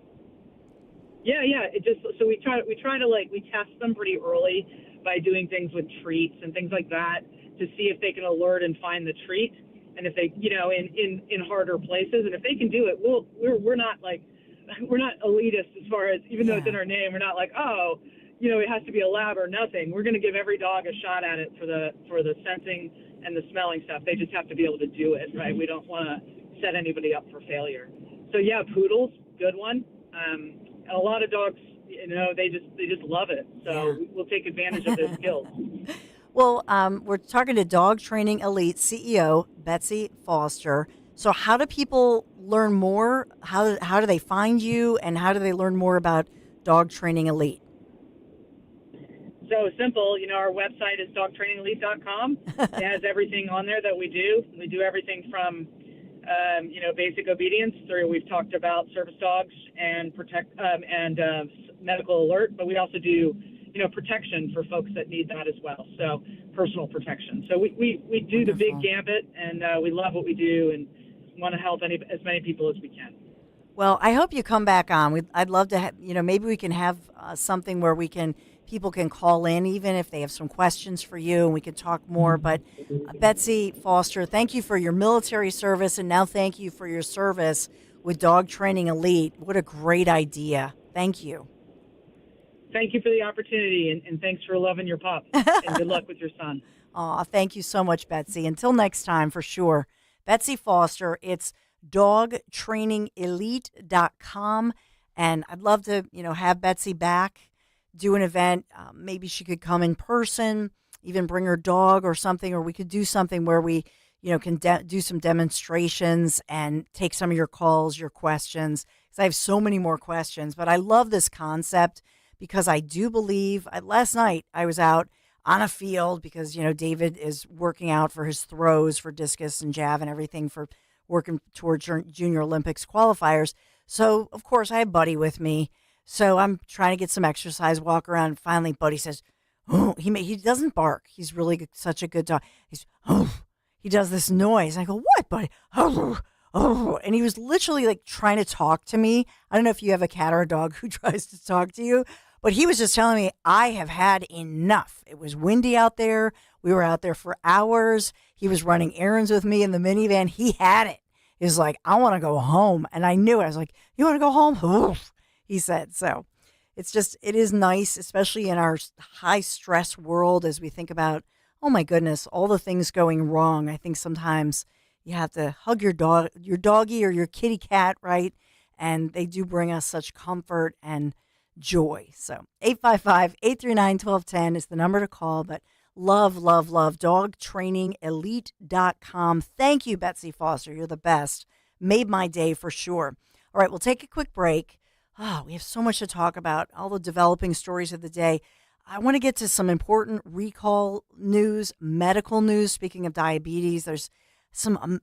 Yeah. So we try to we test them pretty early by doing things with treats and things like that to see if they can alert and find the treat. And if they, in harder places, and if they can do it, we're not elitist as far as, even though it's in our name, we're not like, oh, it has to be a lab or nothing. We're going to give every dog a shot at it for the sensing and the smelling stuff. They just have to be able to do it, right? We don't want to set anybody up for failure. So yeah, poodles, good one. And a lot of dogs, they just love it. So we'll take advantage of their skills. Well, we're talking to Dog Training Elite CEO Betsy Foster. So how do people learn more? How do they find you, and how do they learn more about Dog Training Elite? So simple, our website is dogtrainingelite.com. It has everything on there that we do. We do everything from, basic obedience through, we've talked about service dogs and medical alert, but we also do, protection for folks that need that as well. So personal protection. So we do the big gambit, and we love what we do and want to help as many people as we can. Well, I hope you come back on. I'd love to have, maybe we can have something where people can call in, even if they have some questions for you, and we can talk more. But Betsy Foster, thank you for your military service, and now thank you for your service with Dog Training Elite. What a great idea. Thank you. Thank you for the opportunity, and thanks for loving your pup, and good luck with your son. Aw, thank you so much, Betsy. Until next time, for sure. Betsy Foster, it's dogtrainingelite.com, and I'd love to, have Betsy back, do an event. Maybe she could come in person, even bring her dog or something, or we could do something where we, can do some demonstrations and take some of your calls, your questions, because I have so many more questions. But I love this concept because I do believe, last night I was out on a field because, David is working out for his throws for discus and jav and everything for working towards Junior Olympics qualifiers. So, of course, I have Buddy with me. So I'm trying to get some exercise, walk around, and finally Buddy says, oh, he doesn't bark. He's really such a good dog. He does this noise. I go, what, Buddy? Oh, and he was literally like trying to talk to me. I don't know if you have a cat or a dog who tries to talk to you, but he was just telling me, I have had enough. It was windy out there. We were out there for hours. He was running errands with me in the minivan. He had it. He was like, I want to go home. And I knew it. I was like, you want to go home? Oof, he said. So it is nice, especially in our high stress world, as we think about, oh my goodness, all the things going wrong. I think sometimes you have to hug your doggy or your kitty cat, right? And they do bring us such comfort and joy. So 855-839-1210 is the number to call. But love, dogtrainingelite.com. Thank you, Betsy Foster. You're the best. Made my day for sure. All right, we'll take a quick break. We have so much to talk about, all the developing stories of the day. I want to get to some important recall news, medical news. Speaking of diabetes, there's some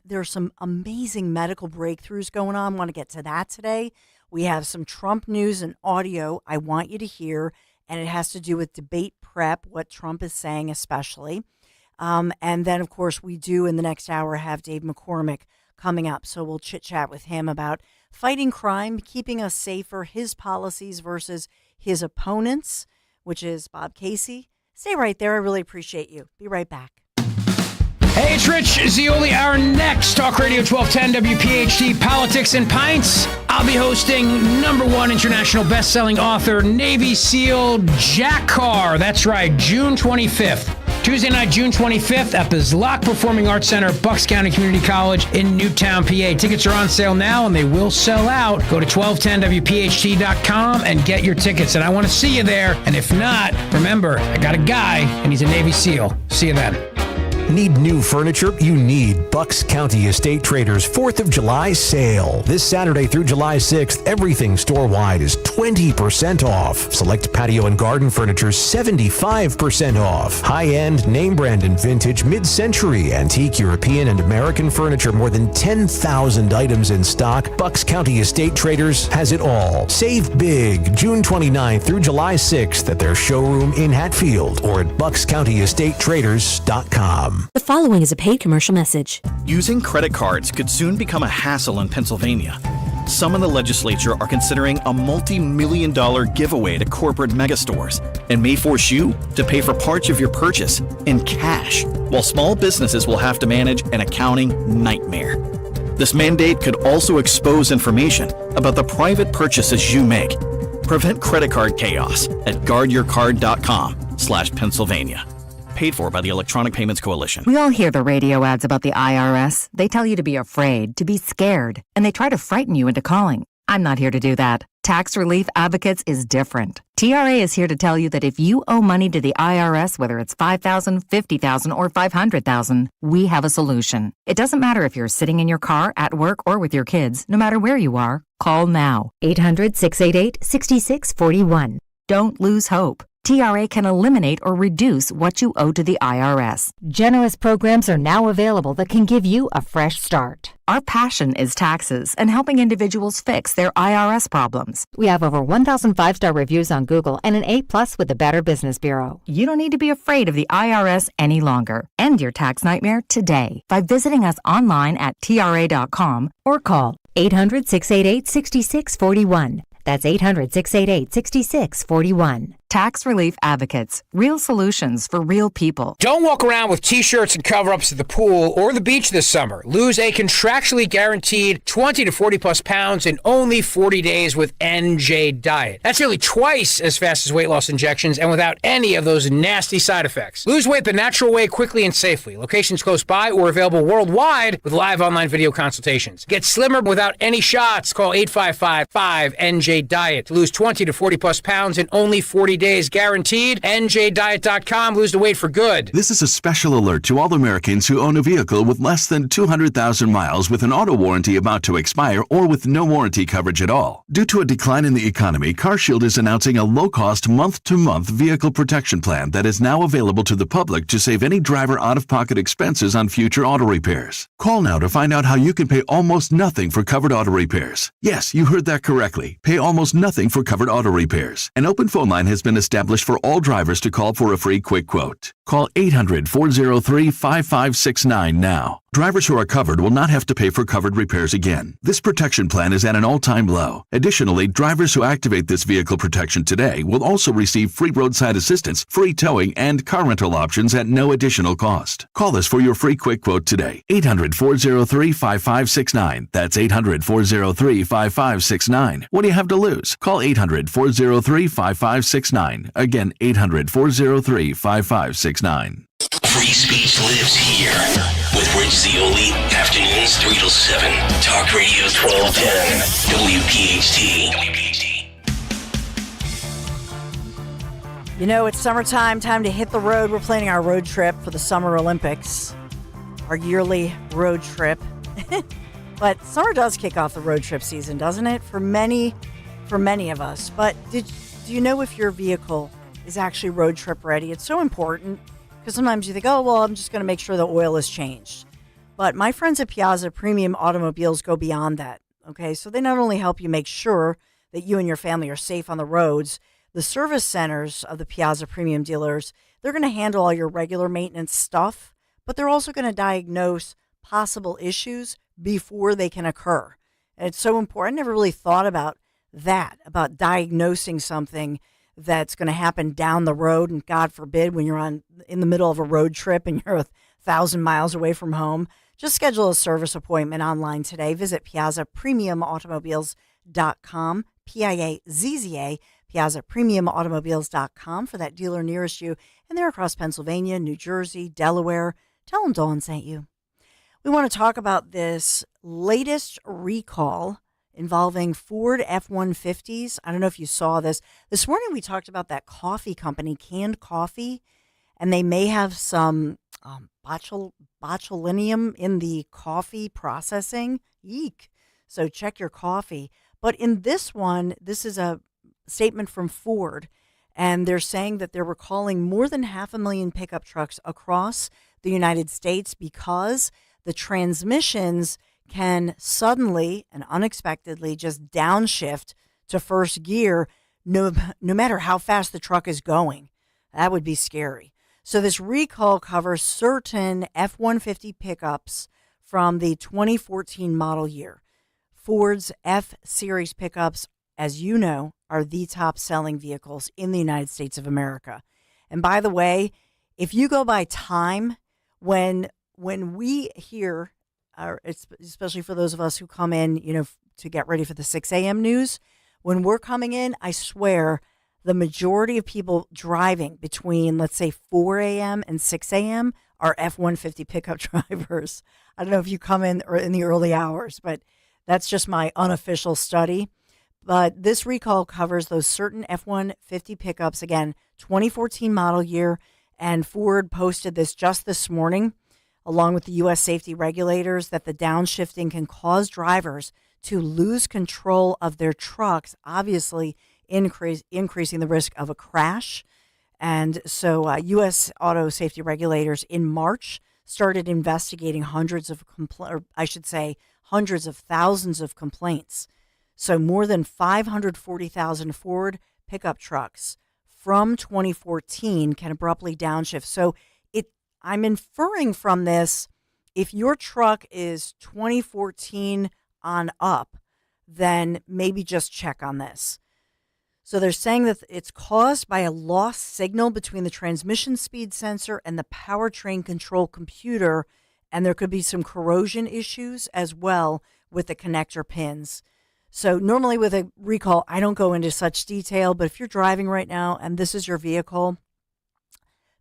amazing medical breakthroughs going on. I want to get to that today. We have some Trump news and audio I want you to hear, and it has to do with debate prep, what Trump is saying especially. And then, of course, we do in the next hour have Dave McCormick coming up. So we'll chit-chat with him about fighting crime, keeping us safer, his policies versus his opponents, which is Bob Casey. Stay right there. I really appreciate you. Be right back. Hey, it's Rich Zioli. Our next Talk Radio 1210 WPHT Politics and Pints. I'll be hosting #1 international best-selling author, Navy SEAL Jack Carr. That's right, June 25th. Tuesday night, June 25th at the Zlock Performing Arts Center, Bucks County Community College in Newtown, PA. Tickets are on sale now, and they will sell out. Go to 1210WPHT.com and get your tickets. And I want to see you there. And if not, remember, I got a guy, and he's a Navy SEAL. See you then. Need new furniture? You need Bucks County Estate Traders 4th of July sale. This Saturday through July 6th, everything store-wide is 20% off. Select patio and garden furniture 75% off. High-end, name brand and vintage, mid-century, antique, European and American furniture, more than 10,000 items in stock. Bucks County Estate Traders has it all. Save big June 29th through July 6th at their showroom in Hatfield or at buckscountyestatetraders.com. The following is a paid commercial message. Using credit cards could soon become a hassle in Pennsylvania. Some in the legislature are considering a multi-million-dollar giveaway to corporate megastores and may force you to pay for parts of your purchase in cash, while small businesses will have to manage an accounting nightmare. This mandate could also expose information about the private purchases you make. Prevent credit card chaos at guardyourcard.com/Pennsylvania. Paid for by the Electronic Payments Coalition. We all hear the radio ads about the IRS. They tell you to be afraid, to be scared, and they try to frighten you into calling. I'm not here to do that. Tax Relief Advocates is different. TRA is here to tell you that if you owe money to the IRS, whether it's $5,000, $50,000, or $500,000, we have a solution. It doesn't matter if you're sitting in your car, at work, or with your kids. No matter where you are, call now. 800-688-6641. Don't lose hope. TRA can eliminate or reduce what you owe to the IRS. Generous programs are now available that can give you a fresh start. Our passion is taxes and helping individuals fix their IRS problems. We have over 1,000 5-star reviews on Google and an A+ with the Better Business Bureau. You don't need to be afraid of the IRS any longer. End your tax nightmare today by visiting us online at TRA.com or call 800-688-6641. That's 800-688-6641. Tax Relief Advocates. Real solutions for real people. Don't walk around with t-shirts and cover-ups at the pool or the beach this summer. Lose a contractually guaranteed 20 to 40 plus pounds in only 40 days with NJ Diet. That's nearly twice as fast as weight loss injections and without any of those nasty side effects. Lose weight the natural way quickly and safely. Locations close by or available worldwide with live online video consultations. Get slimmer without any shots. Call 855-5NJ-DIET to lose 20 to 40 plus pounds in only 40 days guaranteed. NJDiet.com. Lose the weight for good. This is a special alert to all Americans who own a vehicle with less than 200,000 miles with an auto warranty about to expire or with no warranty coverage at all. Due to a decline in the economy, CarShield is announcing a low-cost month-to-month vehicle protection plan that is now available to the public to save any driver out-of-pocket expenses on future auto repairs. Call now to find out how you can pay almost nothing for covered auto repairs. Yes, you heard that correctly. Pay almost nothing for covered auto repairs. An open phone line has been established for all drivers to call for a free quick quote. Call 800-403-5569 now. Drivers who are covered will not have to pay for covered repairs again. This protection plan is at an all-time low. Additionally, drivers who activate this vehicle protection today will also receive free roadside assistance, free towing, and car rental options at no additional cost. Call us for your free quick quote today. 800-403-5569. That's 800-403-5569. What do you have to lose? Call 800-403-5569. Again, 800-403-5569. Free speech lives here with Rich Zioli, afternoons 3 till 7. Talk Radio 1210, WPHT. You know, it's summertime, time to hit the road. We're planning our road trip for the Summer Olympics, our yearly road trip. But summer does kick off the road trip season, doesn't it? For many of us. But do you know if your vehicle is actually road trip ready? It's so important. Because sometimes you think, oh, well, I'm just going to make sure the oil is changed. But my friends at Piazza Premium Automobiles go beyond that, okay? So they not only help you make sure that you and your family are safe on the roads, the service centers of the Piazza Premium dealers, they're going to handle all your regular maintenance stuff, but they're also going to diagnose possible issues before they can occur. And it's so important. I never really thought about that, about diagnosing something that's going to happen down the road, and God forbid when you're in the middle of a road trip and you're 1,000 miles away from home. Just schedule a service appointment online today. Visit PiazzaPremiumAutomobiles.com, Piazza, PiazzaPremiumAutomobiles.com for that dealer nearest you. And they're across Pennsylvania, New Jersey, Delaware. Tell them Dawn sent you. We want to talk about this latest recall involving Ford F-150s. I don't know if you saw this. This morning we talked about that coffee company, Canned Coffee, and they may have some botulinum in the coffee processing. Eek. So check your coffee. But in this one, this is a statement from Ford, and they're saying that they're recalling more than 500,000 pickup trucks across the United States because the transmissions can suddenly and unexpectedly just downshift to first gear no matter how fast the truck is going. That would be scary. So this recall covers certain F-150 pickups from the 2014 model year. Ford's F-Series pickups, as you know, are the top-selling vehicles in the United States of America. And by the way, if you go by time, when we hear, especially for those of us who come in, to get ready for the 6 a.m. news, when we're coming in, I swear the majority of people driving between, let's say, 4 a.m. and 6 a.m. are F-150 pickup drivers. I don't know if you come in in the early hours, but that's just my unofficial study. But this recall covers those certain F-150 pickups, again, 2014 model year, and Ford posted this just this morning, along with the U.S. safety regulators, that the downshifting can cause drivers to lose control of their trucks, obviously increasing the risk of a crash. And so U.S. auto safety regulators in March started investigating hundreds of thousands of complaints. So more than 540,000 Ford pickup trucks from 2014 can abruptly downshift. So I'm inferring from this, if your truck is 2014 on up, then maybe just check on this. So they're saying that it's caused by a lost signal between the transmission speed sensor and the powertrain control computer, and there could be some corrosion issues as well with the connector pins. So normally with a recall, I don't go into such detail, but if you're driving right now and this is your vehicle,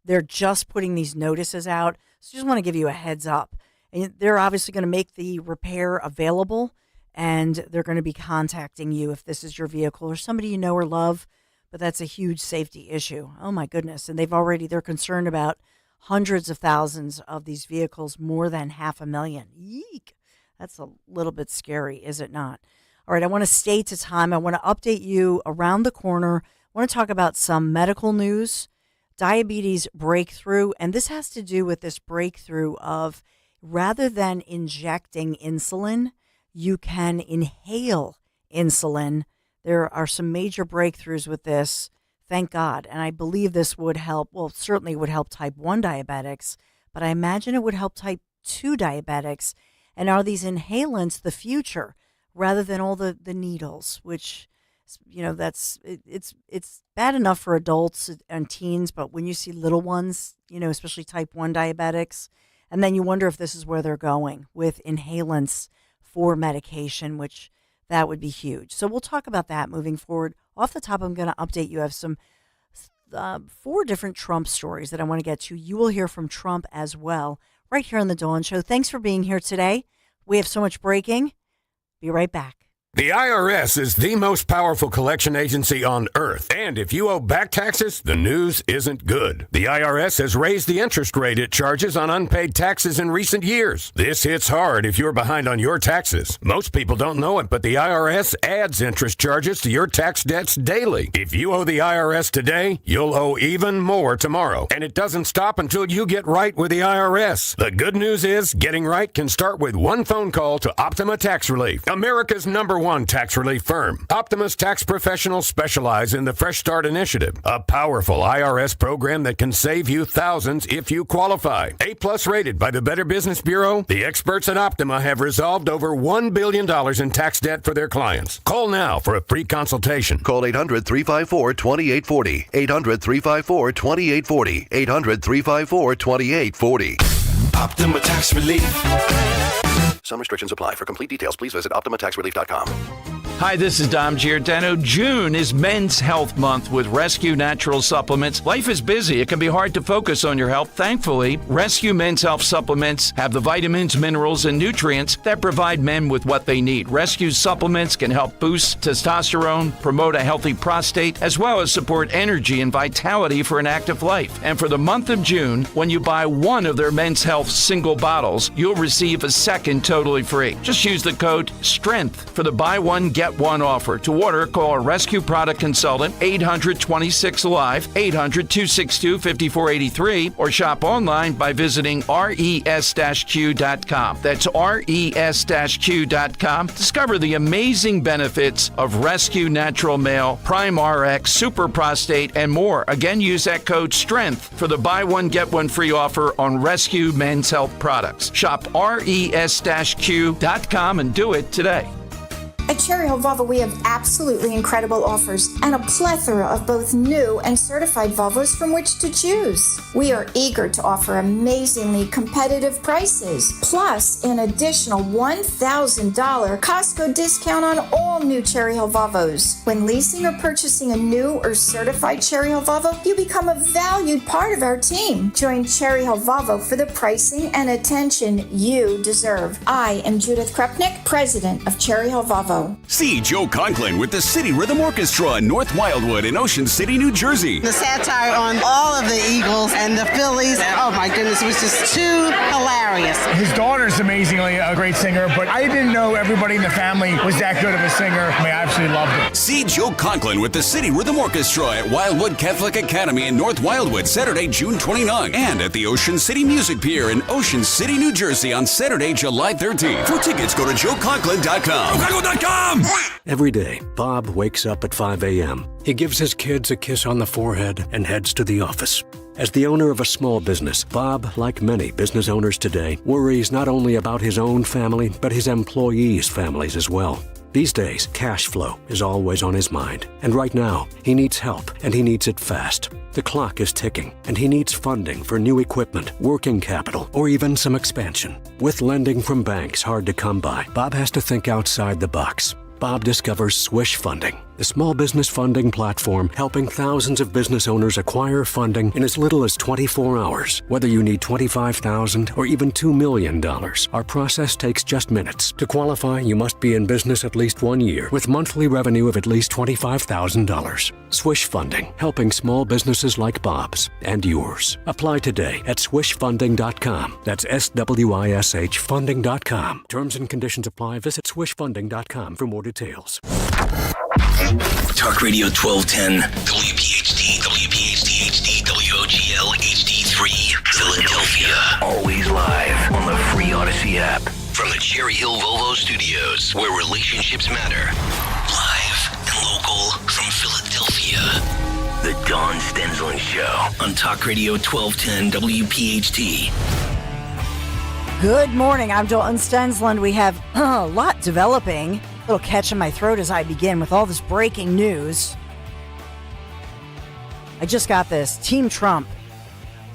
they're just putting these notices out. So just want to give you a heads up. And they're obviously going to make the repair available, and they're going to be contacting you if this is your vehicle or somebody you know or love. But that's a huge safety issue. Oh my goodness. And they're concerned about hundreds of thousands of these vehicles, more than 500,000. Yeek. That's a little bit scary, is it not? All right, I want to stay to time. I want to update you around the corner. I want to talk about some medical news, diabetes breakthrough, and this has to do with this breakthrough of rather than injecting insulin, you can inhale insulin. There are some major breakthroughs with this, thank God, and I believe this would help, well, certainly would help type 1 diabetics, but I imagine it would help type 2 diabetics. And are these inhalants the future? Rather than all the needles, which, it's bad enough for adults and teens, but when you see little ones, especially type 1 diabetics, and then you wonder if this is where they're going with inhalants for medication, which that would be huge. So we'll talk about that moving forward. Off the top, I'm going to update you. I have some 4 different Trump stories that I want to get to. You will hear from Trump as well right here on The Dawn Show. Thanks for being here today. We have so much breaking. Be right back. The IRS is the most powerful collection agency on earth. And if you owe back taxes, the news isn't good. The IRS has raised the interest rate it charges on unpaid taxes in recent years. This hits hard if you're behind on your taxes. Most people don't know it, but the IRS adds interest charges to your tax debts daily. If you owe the IRS today, you'll owe even more tomorrow. And it doesn't stop until you get right with the IRS. The good news is getting right can start with one phone call to Optima Tax Relief, America's #1 tax relief firm. Optima's tax professionals specialize in the Fresh Start Initiative, a powerful IRS program that can save you thousands if you qualify. A+ rated by the Better Business Bureau, the experts at Optima have resolved over $1 billion in tax debt for their clients. Call now for a free consultation. Call 800-354-2840. 800-354-2840. 800-354-2840. Optima Tax Relief. Some restrictions apply. For complete details, please visit OptimaTaxRelief.com. Hi, this is Dom Giordano. June is Men's Health Month with Rescue Natural Supplements. Life is busy. It can be hard to focus on your health. Thankfully, Rescue Men's Health Supplements have the vitamins, minerals, and nutrients that provide men with what they need. Rescue supplements can help boost testosterone, promote a healthy prostate, as well as support energy and vitality for an active life. And for the month of June, when you buy one of their Men's Health single bottles, you'll receive a second totally free. Just use the code STRENGTH for the buy one, get one offer. To order, call a Rescue Product Consultant, 800-26-ALIVE, 800-262-5483, or shop online by visiting res-q.com. That's res-q.com. Discover the amazing benefits of Rescue Natural Male, Prime RX, Super Prostate, and more. Again, use that code STRENGTH for the buy one, get one free offer on Rescue Men's Health products. Shop res-q.com and do it today. At Cherry Hill Volvo, we have absolutely incredible offers and a plethora of both new and certified Volvos from which to choose. We are eager to offer amazingly competitive prices, plus an additional $1,000 Costco discount on all new Cherry Hill Volvos. When leasing or purchasing a new or certified Cherry Hill Volvo, you become a valued part of our team. Join Cherry Hill Volvo for the pricing and attention you deserve. I am Judith Krupnick, president of Cherry Hill Volvo. show. See Joe Conklin with the City Rhythm Orchestra in North Wildwood in Ocean City, New Jersey. The satire on all of the Eagles and the Phillies, oh my goodness, it was just too hilarious. His daughter's amazingly a great singer, but I didn't know everybody in the family was that good of a singer. I mean, I absolutely loved it. See Joe Conklin with the City Rhythm Orchestra at Wildwood Catholic Academy in North Wildwood, Saturday, June 29, and at the Ocean City Music Pier in Ocean City, New Jersey on Saturday, July 13th. For tickets, go to joeconklin.com. joeconklin.com! Every day, Bob wakes up at 5 a.m. He gives his kids a kiss on the forehead and heads to the office. As the owner of a small business, Bob, like many business owners today, worries not only about his own family, but his employees' families as well. These days, cash flow is always on his mind. And right now, he needs help, and he needs it fast. The clock is ticking, and he needs funding for new equipment, working capital, or even some expansion. With lending from banks hard to come by, Bob has to think outside the box. Bob discovers Swish Funding, the small business funding platform helping thousands of business owners acquire funding in as little as 24 hours. Whether you need $25,000 or even $2 million, our process takes just minutes. To qualify, you must be in business at least 1 year with monthly revenue of at least $25,000. Swish Funding, helping small businesses like Bob's and yours. Apply today at swishfunding.com. That's SWISH funding.com. Terms and conditions apply. Visit swishfunding.com for more details. Talk Radio 1210, WPHT, WPHT HD, WOGL HD3, Philadelphia. Always live on the free Odyssey app. From the Cherry Hill Volvo Studios, where relationships matter. Live and local from Philadelphia. The Dawn Stensland Show on Talk Radio 1210, WPHT. Good morning. I'm Dawn Stensland. We have a lot developing. A little catch in my throat as I begin with all this breaking news. I just got this. Team Trump,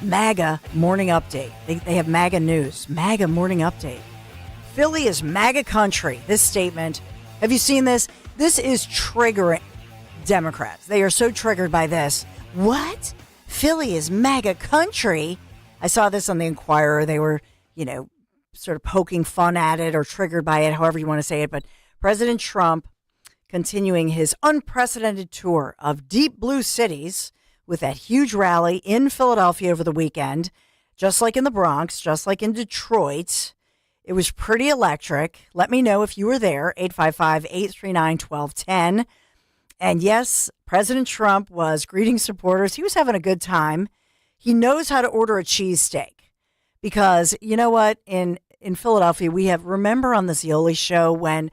MAGA morning update. They have MAGA news. MAGA morning update. Philly is MAGA country. This statement. Have you seen this? This is triggering Democrats. They are so triggered by this. What? Philly is MAGA country? I saw this on the Inquirer. They were, sort of poking fun at it or triggered by it, however you want to say it. But President Trump continuing his unprecedented tour of deep blue cities with that huge rally in Philadelphia over the weekend, just like in the Bronx, just like in Detroit. It was pretty electric. Let me know if you were there, 855-839-1210. And yes, President Trump was greeting supporters. He was having a good time. He knows how to order a cheesesteak because, you know what, in Philadelphia, we have, remember on the Zioli show when,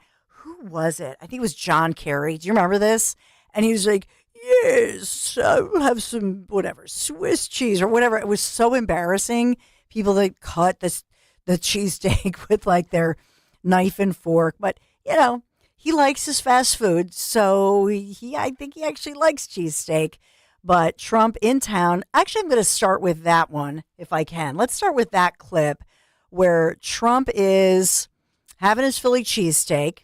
was it? I think it was John Kerry. Do you remember this? And he was like, yes, I'll have some, whatever, Swiss cheese or whatever. It was so embarrassing. People that cut the cheesesteak with like their knife and fork. But, he likes his fast food. So I think he actually likes cheesesteak. But Trump in town, actually, I'm going to start with that one if I can. Let's start with that clip where Trump is having his Philly cheesesteak.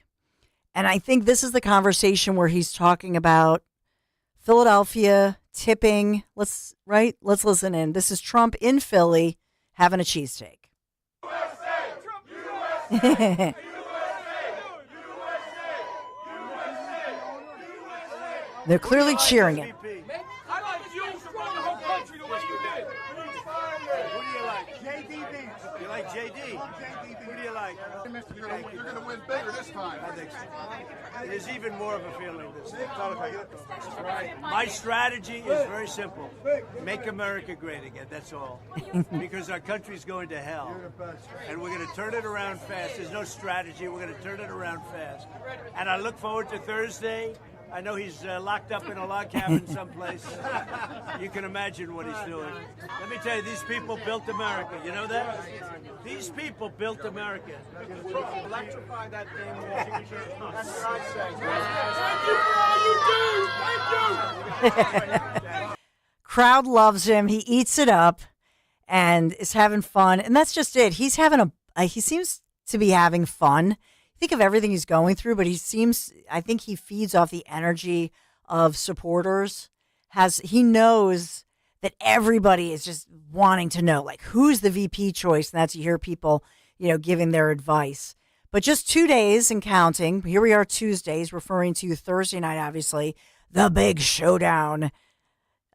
And I think this is the conversation where he's talking about Philadelphia tipping. Let's listen in. This is Trump in Philly having a cheesesteak. USA! They're clearly cheering him. I like you to run the whole country the way you did. Who do you like? JD Beats. You like JD? Who do you like? You're going to win bigger this time. I think so. There's even more of a feeling this time. My strategy is very simple. Make America great again, that's all. Because our country's going to hell. And we're going to turn it around fast. There's no strategy. We're going to turn it around fast. And I look forward to Thursday. I know he's locked up in a log cabin someplace. You can imagine what he's doing. Let me tell you, these people built America. You know that? These people built America. Electrify that thing. That's what I say. Thank you for all you do. Crowd loves him. He eats it up and is having fun. And that's just it. He's having he seems to be having fun. Think of everything he's going through, but I think he feeds off the energy of supporters. He knows that everybody is just wanting to know, like, who's the VP choice? And that's, you hear people, giving their advice. But just 2 days and counting. Here we are Tuesdays, referring to Thursday night, obviously, the big showdown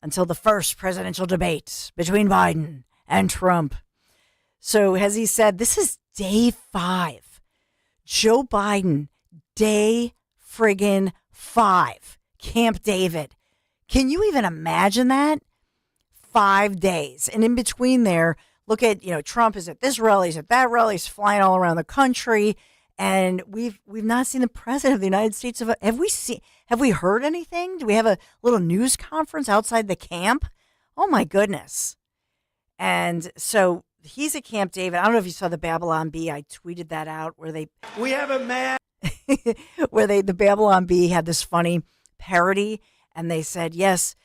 until the first presidential debate between Biden and Trump. So as he said, this is day 5. Joe Biden, day friggin' 5. Camp David. Can you even imagine that? 5 days. And in between there, look at, Trump is at this rally, he's at that rally, he's flying all around the country. And we've not seen the president of the United States. Have we heard anything? Do we have a little news conference outside the camp? Oh my goodness. And so he's at Camp David. I don't know if you saw the Babylon Bee. I tweeted that out We have a man. where the Babylon Bee had this funny parody, and they said, yes,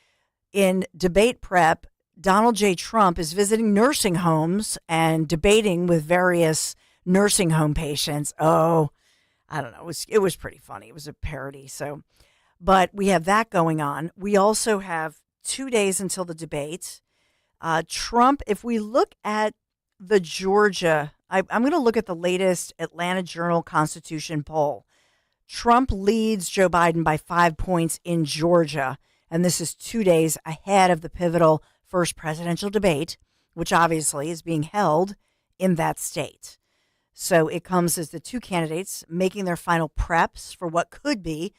in debate prep, Donald J. Trump is visiting nursing homes and debating with various nursing home patients. Oh, I don't know. It was pretty funny. It was a parody. So, but we have that going on. We also have 2 days until the debate. Trump, if we look at the Georgia, I'm going to look at the latest Atlanta Journal-Constitution poll. Trump leads Joe Biden by 5 points in Georgia, and this is 2 days ahead of the pivotal first presidential debate, which obviously is being held in that state. So it comes as the two candidates making their final preps for what could be,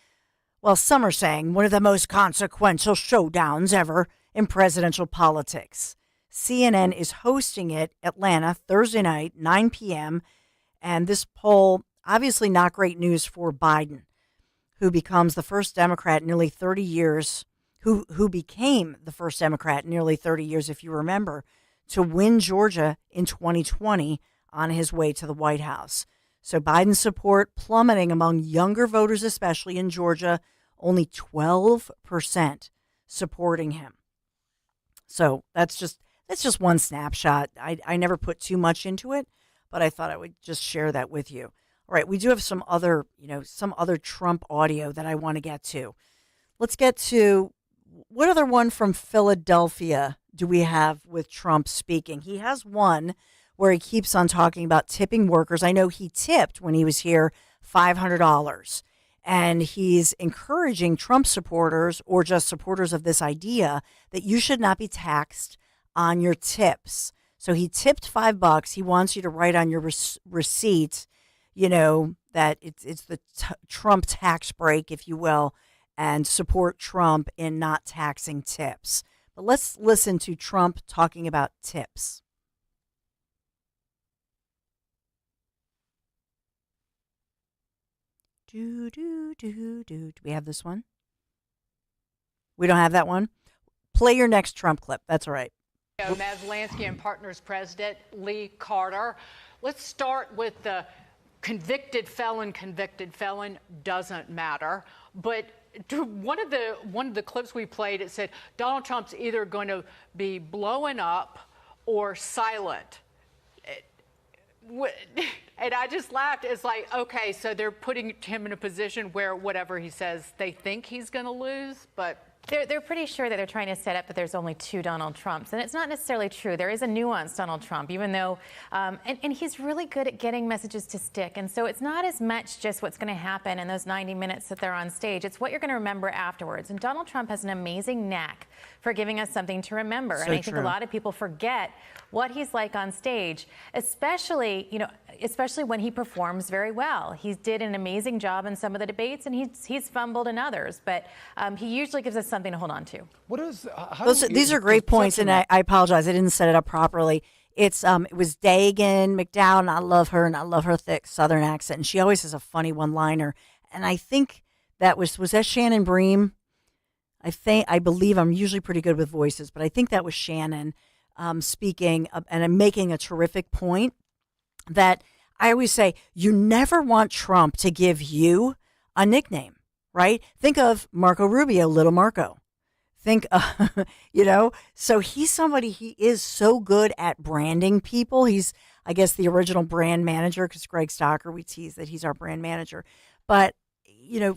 well, some are saying, one of the most consequential showdowns ever in presidential politics. CNN is hosting it, Atlanta, Thursday night, 9 p.m., and this poll, obviously not great news for Biden, who becomes the first Democrat in nearly 30 years, who became the first Democrat in nearly 30 years, if you remember, to win Georgia in 2020 on his way to the White House. So Biden's support plummeting among younger voters, especially in Georgia, only 12% supporting him. So that's just one snapshot. I never put too much into it, but I thought I would just share that with you. All right, we do have some other Trump audio that I want to get to. Let's get to what other one from Philadelphia do we have with Trump speaking? He has one where he keeps on talking about tipping workers. I know he tipped when he was here $500, and he's encouraging Trump supporters or just supporters of this idea that you should not be taxed on your tips. So he tipped $5. He wants you to write on your receipt, that it's the Trump tax break, if you will, and support Trump in not taxing tips. But let's listen to Trump talking about tips. Do we have this one? We don't have that one? Play your next Trump clip. That's all right. Maslansky and Partners President Lee Carter. Let's start with the convicted felon doesn't matter. But one of the clips we played, it said Donald Trump's either going to be blowing up or silent. And I just laughed. It's like, okay, so they're putting him in a position where whatever he says, they think he's going to lose, but they're pretty sure that they're trying to set up that there's only two Donald Trumps, and it's not necessarily true. There is a nuanced Donald Trump, even though, and he's really good at getting messages to stick. And so it's not as much just what's going to happen in those 90 minutes that they're on stage. It's what you're going to remember afterwards. And Donald Trump has an amazing knack for giving us something to remember. So and I think true. a lot of people forget what he's like on stage, especially when he performs very well. He did an amazing job in some of the debates, and he's fumbled in others, but he usually gives us something to hold on to. These are great points, and I apologize. I didn't set it up properly. It was Dagan McDowell, and I love her, and I love her thick Southern accent, and she always has a funny one-liner. And I think that was that Shannon Bream? I believe I'm usually pretty good with voices, but I think that was Shannon speaking and making a terrific point that I always say, you never want Trump to give you a nickname, right? Think of Marco Rubio, Little Marco. Think, so he's somebody, he is so good at branding people. He's, I guess, the original brand manager, because Greg Stocker, we tease that he's our brand manager. But,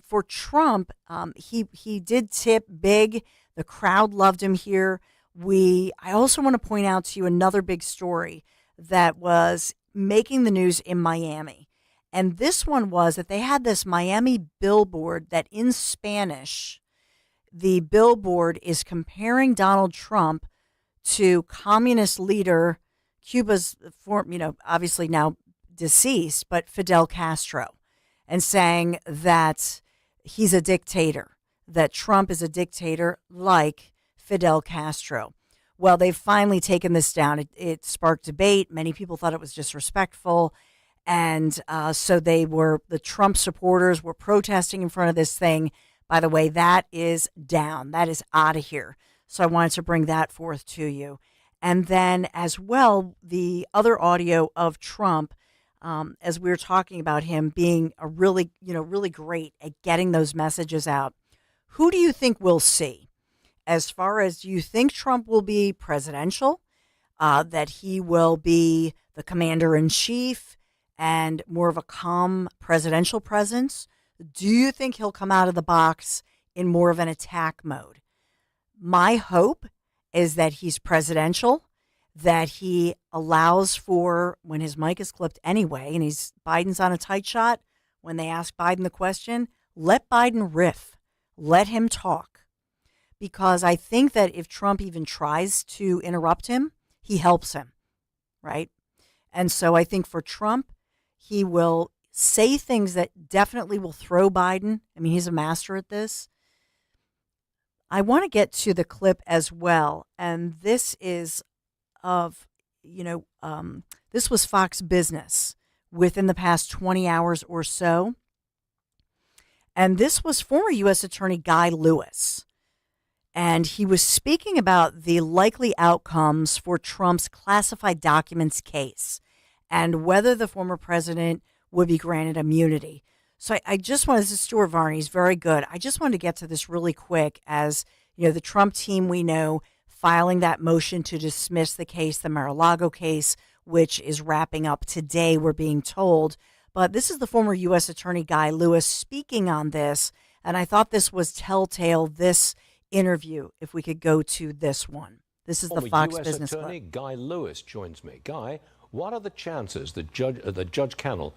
for Trump, he did tip big. The crowd loved him here. I also want to point out to you another big story that was making the news in Miami. And this one was that they had this Miami billboard that in Spanish, the billboard is comparing Donald Trump to communist leader Cuba's, obviously now deceased, but Fidel Castro, and saying that he's a dictator, that Trump is a dictator like Fidel Castro. Well, they've finally taken this down. It sparked debate. Many people thought it was disrespectful. And so the Trump supporters were protesting in front of this thing. By the way, that is down. That is out of here. So I wanted to bring that forth to you. And then as well, the other audio of Trump, as we were talking about him being a really great at getting those messages out. Who do you think we'll see? As far as, do you think Trump will be presidential, that he will be the commander in chief and more of a calm presidential presence? Do you think he'll come out of the box in more of an attack mode? My hope is that he's presidential, that he allows for, when his mic is clipped anyway, and Biden's on a tight shot, when they ask Biden the question, let Biden riff. Let him talk. Because I think that if Trump even tries to interrupt him, he helps him, right? And so I think for Trump, he will say things that definitely will throw Biden. I mean, he's a master at this. I want to get to the clip as well. And this is this was Fox Business within the past 20 hours or so. And this was former U.S. Attorney Guy Lewis. And he was speaking about the likely outcomes for Trump's classified documents case and whether the former president would be granted immunity. So I just wanted, this is Stuart Varney's very good. I just wanted to get to this really quick as, the Trump team we know filing that motion to dismiss the case, the Mar-a-Lago case, which is wrapping up today, we're being told. But this is the former U.S. Attorney Guy Lewis speaking on this. And I thought this was telltale, this interview, if we could go to this one. This is the Fox US Business Attorney Club. Guy Lewis joins me. Guy, what are the chances that Judge Cannon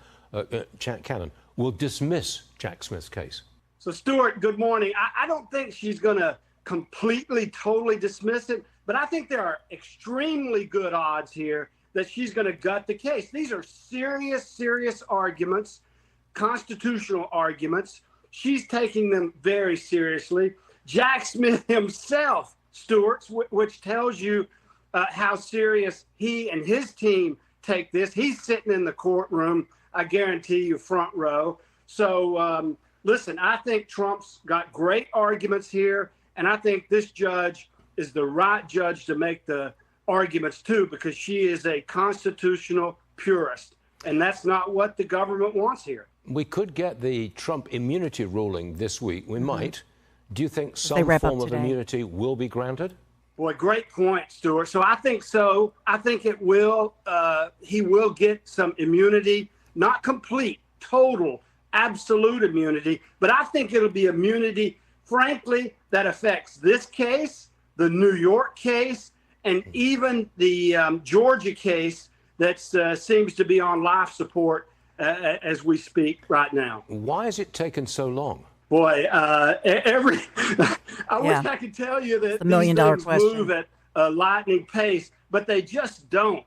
will dismiss Jack Smith's case? So, Stuart, good morning. I don't think she's going to completely, totally dismiss it, but I think there are extremely good odds here that she's going to gut the case. These are serious arguments, constitutional arguments. She's taking them very seriously. Jack Smith himself, Stuart, which tells you how serious he and his team take this. He's sitting in the courtroom, I guarantee you, front row. So, listen, I think Trump's got great arguments here, and I think this judge is the right judge to make the arguments too, because she is a constitutional purist, and that's not what the government wants here. We could get the Trump immunity ruling this week. We might. Do you think They some wrap up form of today. immunity will be granted? Boy, great point, Stuart. So I think so. I think it will. He will get some immunity, not complete, total, absolute immunity, but I think it'll be immunity, frankly, that affects this case, the New York case, and even the Georgia case that seems to be on life support as we speak right now. Why has it taken so long? Boy, I wish I could tell you that $1 million these things question. move at a lightning pace, but they just don't.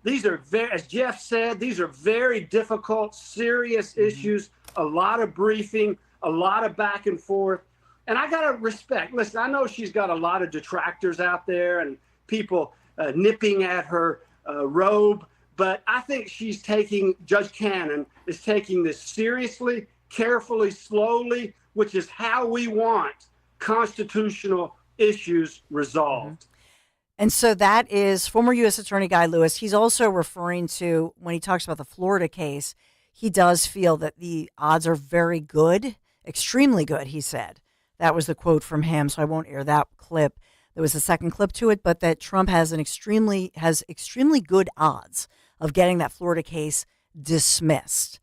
These are as Jeff said, these are very difficult, serious issues, a lot of briefing, a lot of back and forth. And I got to respect, listen, I know she's got a lot of detractors out there and people nipping at her robe, but I think Judge Cannon is taking this seriously, carefully, slowly, which is how we want constitutional issues resolved. And so that is former U.S. Attorney Guy Lewis. He's also referring to, when he talks about the Florida case, he does feel that the odds are very good, extremely good, he said. That was the quote from him, so I won't air that clip. There was a second clip to it, but that Trump has extremely good odds of getting that Florida case dismissed.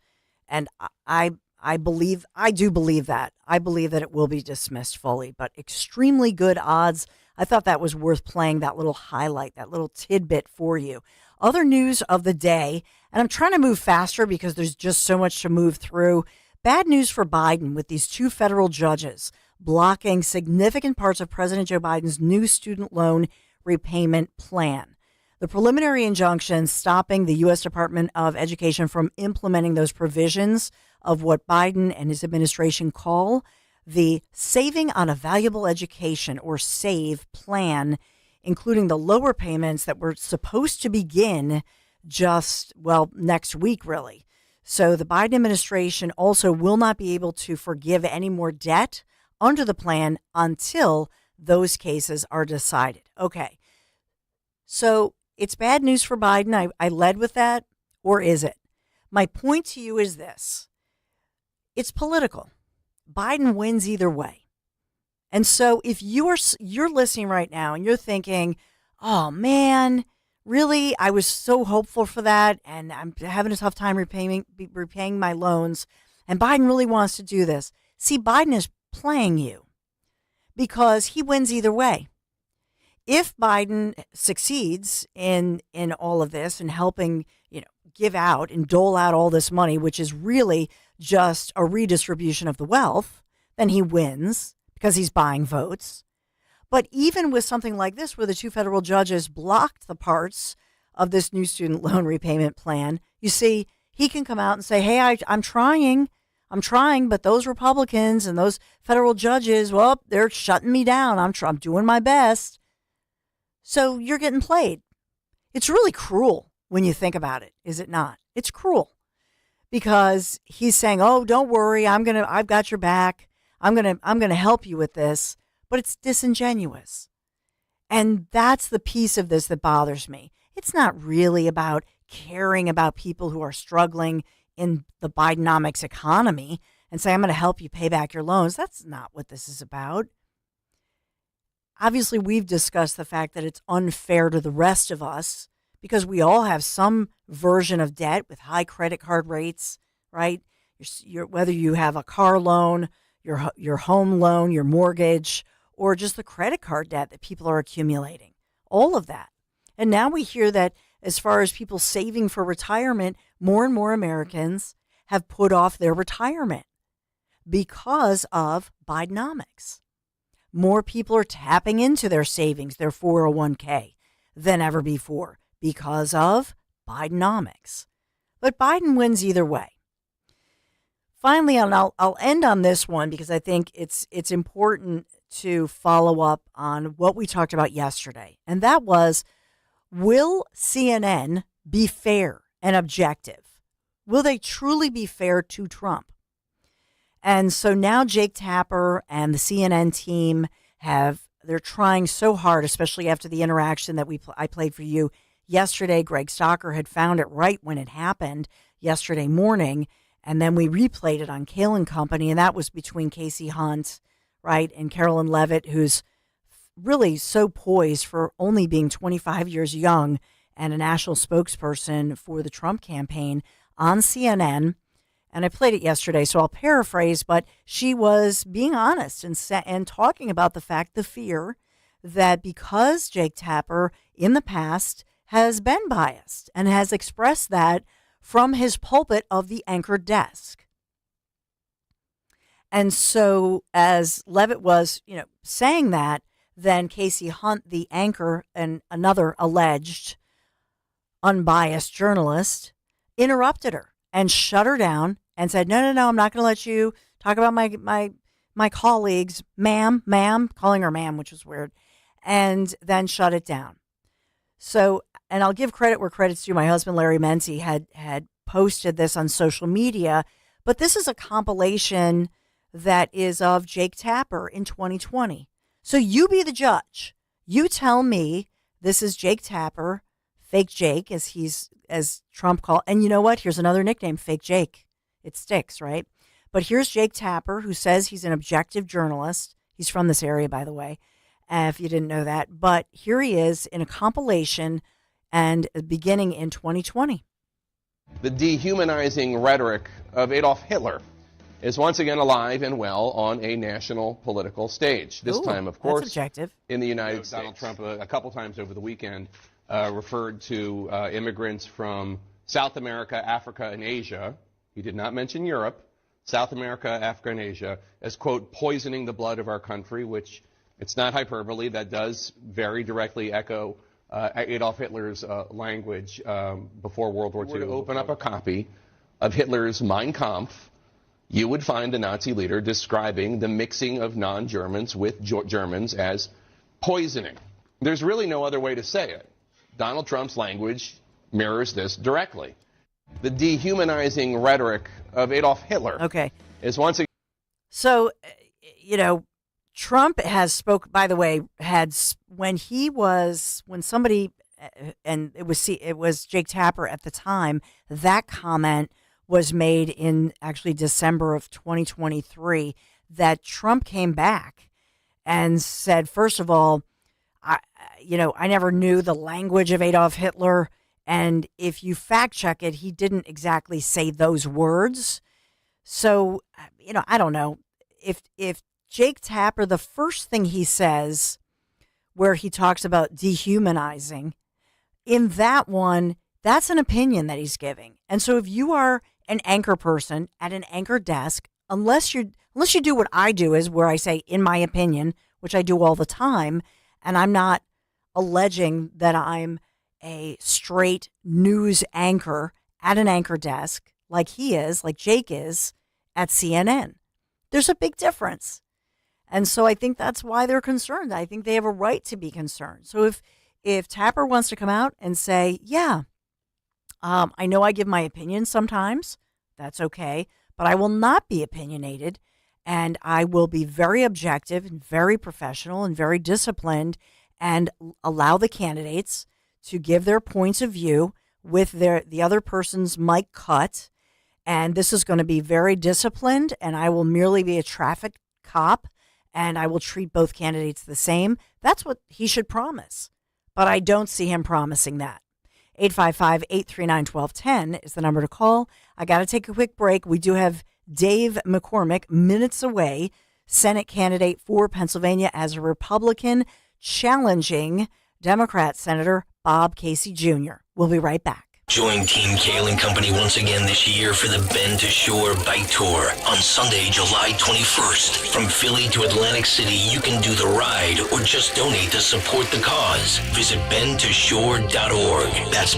And I do believe that. I believe that it will be dismissed fully, but extremely good odds. I thought that was worth playing, that little highlight, that little tidbit for you. Other news of the day, and I'm trying to move faster because there's just so much to move through. Bad news for Biden with these two federal judges blocking significant parts of President Joe Biden's new student loan repayment plan. The preliminary injunction stopping the U.S. Department of Education from implementing those provisions of what Biden and his administration call the Saving on a Valuable Education, or SAVE plan, including the lower payments that were supposed to begin next week, really. So the Biden administration also will not be able to forgive any more debt under the plan until those cases are decided. Okay. So it's bad news for Biden. I led with that, or is it? My point to you is this. It's political. Biden wins either way. And so if you're listening right now and you're thinking, oh man, really, I was so hopeful for that and I'm having a tough time repaying my loans, and Biden really wants to do this. See, Biden is playing you because he wins either way. If Biden succeeds in all of this and helping, give out and dole out all this money, which is really just a redistribution of the wealth, then he wins because he's buying votes. But even with something like this, where the two federal judges blocked the parts of this new student loan repayment plan, you see, he can come out and say, hey, I'm trying, but those Republicans and those federal judges, well, they're shutting me down. I'm doing my best. So you're getting played. It's really cruel when you think about it, is it not? It's cruel because he's saying, oh, don't worry, I've got your back. I'm going to help you with this, but it's disingenuous. And that's the piece of this that bothers me. It's not really about caring about people who are struggling in the Bidenomics economy and say, I'm going to help you pay back your loans. That's not what this is about. Obviously, we've discussed the fact that it's unfair to the rest of us because we all have some version of debt with high credit card rates, right? Whether you have a car loan, your home loan, your mortgage, or just the credit card debt that people are accumulating, all of that. And now we hear that as far as people saving for retirement, more and more Americans have put off their retirement because of Bidenomics. More people are tapping into their savings, their 401k, than ever before because of Bidenomics. But Biden wins either way. Finally, and I'll end on this one because I think it's important to follow up on what we talked about yesterday. And that was, will CNN be fair and objective? Will they truly be fair to Trump? And so now Jake Tapper and the CNN team they're trying so hard, especially after the interaction that I played for you yesterday. Greg Stocker had found it right when it happened yesterday morning. And then we replayed it on Kale & Company, and that was between Casey Hunt, right, and Carolyn Levitt, who's really so poised for only being 25 years young and a national spokesperson for the Trump campaign on CNN. And I played it yesterday, so I'll paraphrase, but she was being honest and talking about the fear that because Jake Tapper in the past has been biased and has expressed that from his pulpit of the anchor desk. And so as Levitt was, saying that, then Casey Hunt, the anchor and another alleged unbiased journalist, interrupted her and shut her down and said, no, I'm not going to let you talk about my colleagues, ma'am, calling her ma'am, which was weird, and then shut it down. So, and I'll give credit where credit's due. My husband, Larry Menzi, had posted this on social media, but this is a compilation that is of Jake Tapper in 2020. So you be the judge. You tell me this is Jake Tapper, Fake Jake, as Trump called. And you know what? Here's another nickname, Fake Jake. It sticks, right? But here's Jake Tapper, who says he's an objective journalist. He's from this area, by the way, if you didn't know that. But here he is in a compilation and beginning in 2020. The dehumanizing rhetoric of Adolf Hitler is once again alive and well on a national political stage. This time, of course, in the United States. Donald Trump a couple times over the weekend referred to immigrants from South America, Africa, and Asia. He did not mention Europe. South America, Africa, and Asia as, quote, poisoning the blood of our country, which it's not hyperbole. That does very directly echo Adolf Hitler's language before World War II. If you were to open up a copy of Hitler's Mein Kampf, you would find the Nazi leader describing the mixing of non-Germans with Germans as poisoning. There's really no other way to say it. Donald Trump's language mirrors this directly. The dehumanizing rhetoric of Adolf Hitler is once again. So, Trump has spoke, by the way, when somebody, and it was Jake Tapper at the time, that comment was made in actually December of 2023, that Trump came back and said, first of all, I never knew the language of Adolf Hitler. And if you fact check it, he didn't exactly say those words. So, I don't know if Jake Tapper, the first thing he says where he talks about dehumanizing, in that one, that's an opinion that he's giving. And so if you are an anchor person at an anchor desk, unless you do what I do, is where I say, in my opinion, which I do all the time, and I'm not alleging that I'm a straight news anchor at an anchor desk like he is, like Jake is at CNN. There's a big difference. And so I think that's why they're concerned. I think they have a right to be concerned. So if Tapper wants to come out and say, I know I give my opinion sometimes, that's okay, but I will not be opinionated, and I will be very objective and very professional and very disciplined and allow the candidates to give their points of view with the other person's mic cut. And this is going to be very disciplined, and I will merely be a traffic cop, and I will treat both candidates the same. That's what he should promise. But I don't see him promising that. 855-839-1210 is the number to call. I got to take a quick break. We do have Dave McCormick minutes away, Senate candidate for Pennsylvania as a Republican, challenging Democrat Senator Bob Casey Jr. We'll be right back. Join Team Kale & Company once again this year for the Bend to Shore Bike Tour on Sunday, July 21st. From Philly to Atlantic City, you can do the ride or just donate to support the cause. Visit bendtoshore.org. That's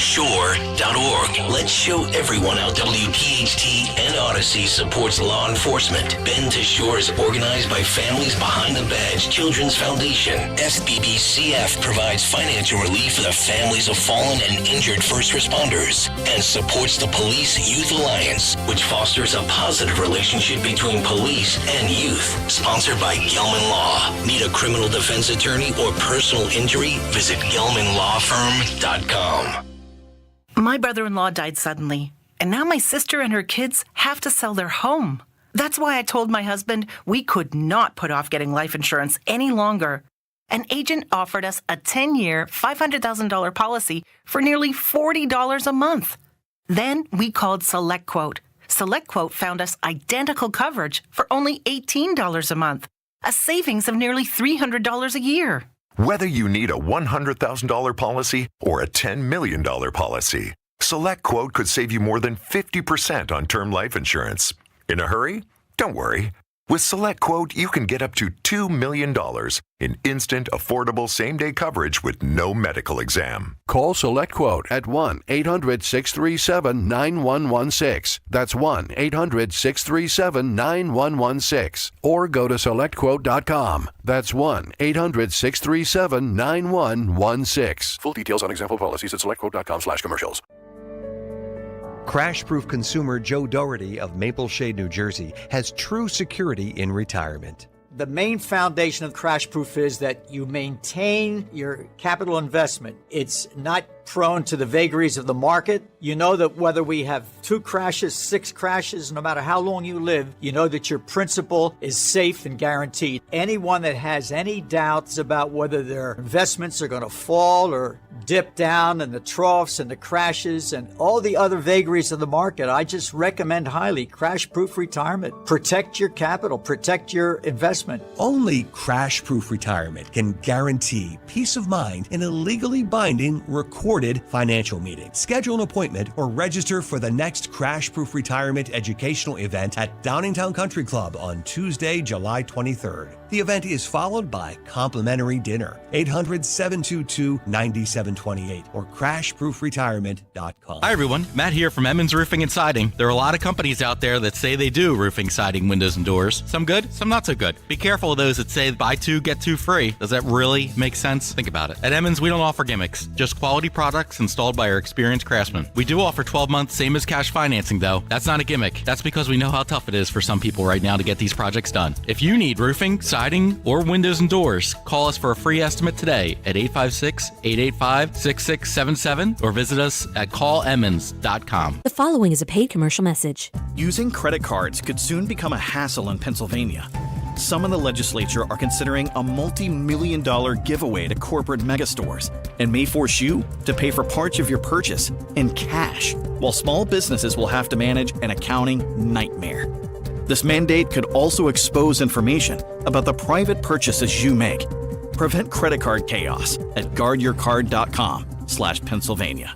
shore.org. Let's show everyone how WPHT and Odyssey supports law enforcement. Bend to Shore is organized by Families Behind the Badge Children's Foundation. SBBCF provides financial relief for the families of fallen and injured first responders and supports the Police Youth Alliance, which fosters a positive relationship between police and youth. Sponsored by Gelman Law. Need a criminal defense attorney or personal injury? Visit GelmanLawFirm.com. My brother-in-law died suddenly, and now my sister and her kids have to sell their home. That's why I told my husband we could not put off getting life insurance any longer. An agent offered us a 10-year, $500,000 policy for nearly $40 a month. Then we called SelectQuote. SelectQuote found us identical coverage for only $18 a month, a savings of nearly $300 a year. Whether you need a $100,000 policy or a $10 million policy, SelectQuote could save you more than 50% on term life insurance. In a hurry? Don't worry. With SelectQuote, you can get up to $2 million in instant, affordable, same-day coverage with no medical exam. Call SelectQuote at 1-800-637-9116. That's 1-800-637-9116. Or go to SelectQuote.com. That's 1-800-637-9116. Full details on example policies at SelectQuote.com/commercials. Crash-proof consumer Joe Doherty of Maple Shade, New Jersey, has true security in retirement. The main foundation of Crash-proof is that you maintain your capital investment. It's not prone to the vagaries of the market. You know that whether we have 2 crashes, 6 crashes, no matter how long you live, you know that your principal is safe and guaranteed. Anyone that has any doubts about whether their investments are going to fall or dip down and the troughs and the crashes and all the other vagaries of the market, I just recommend highly crash-proof retirement. Protect your capital, protect your investment. Only crash-proof retirement can guarantee peace of mind in a legally binding, recorded financial meeting. Schedule an appointment or register for the next Crash-Proof Retirement educational event at Downingtown Country Club on Tuesday, July 23rd. The event is followed by complimentary dinner. 800-722-9728 or crashproofretirement.com. Hi everyone, Matt here from Emmons Roofing and Siding. There are a lot of companies out there that say they do roofing, siding, windows, and doors. Some good, some not so good. Be careful of those that say buy two, get two free. Does that really make sense? Think about it. At Emmons, we don't offer gimmicks, just quality products installed by our experienced craftsmen. We do offer 12 months, same as cash financing though. That's not a gimmick. That's because we know how tough it is for some people right now to get these projects done. If you need roofing, siding, or windows and doors, call us for a free estimate today at 856-885-6677 or visit us at callemmons.com. The following is a paid commercial message. Using credit cards could soon become a hassle in Pennsylvania. Some in the legislature are considering a multi-million-dollar giveaway to corporate megastores and may force you to pay for parts of your purchase in cash, while small businesses will have to manage an accounting nightmare. This mandate could also expose information about the private purchases you make. Prevent credit card chaos at guardyourcard.com/Pennsylvania.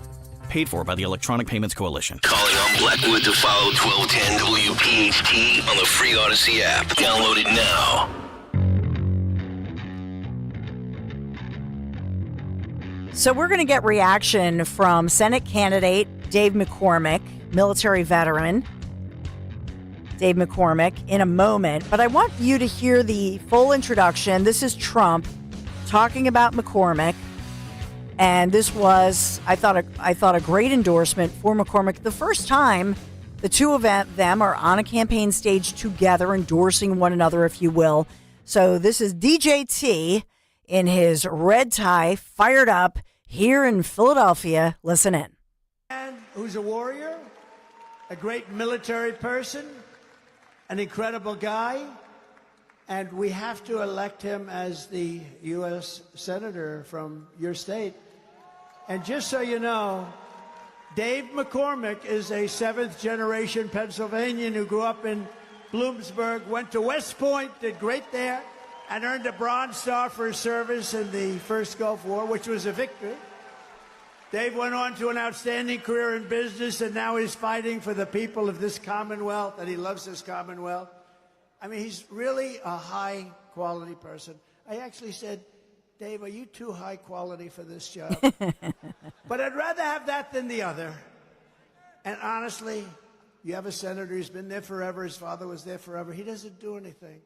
Paid for by the Electronic Payments Coalition. Calling on Blackwood to follow 1210 WPHT on the free Odyssey app. Download it now. So we're going to get reaction from Senate candidate Dave McCormick, military veteran Dave McCormick, in a moment. But I want you to hear the full introduction. This is Trump talking about McCormick. And this was, I thought a great endorsement for McCormick. The first time the two of them are on a campaign stage together, endorsing one another, if you will. So this is DJT in his red tie, fired up here in Philadelphia. Listen in. Who's a warrior, a great military person, an incredible guy, and we have to elect him as the U.S. Senator from your state. And just so you know, Dave McCormick is a seventh-generation Pennsylvanian who grew up in Bloomsburg, went to West Point, did great there, and earned a Bronze Star for his service in the First Gulf War, which was a victory. Dave went on to an outstanding career in business, and now he's fighting for the people of this Commonwealth, and he loves this Commonwealth. I mean, he's really a high-quality person. I actually said, Dave, are you too high quality for this job? But I'd rather have that than the other. And honestly, you have a senator who's been there forever. His father was there forever. He doesn't do anything.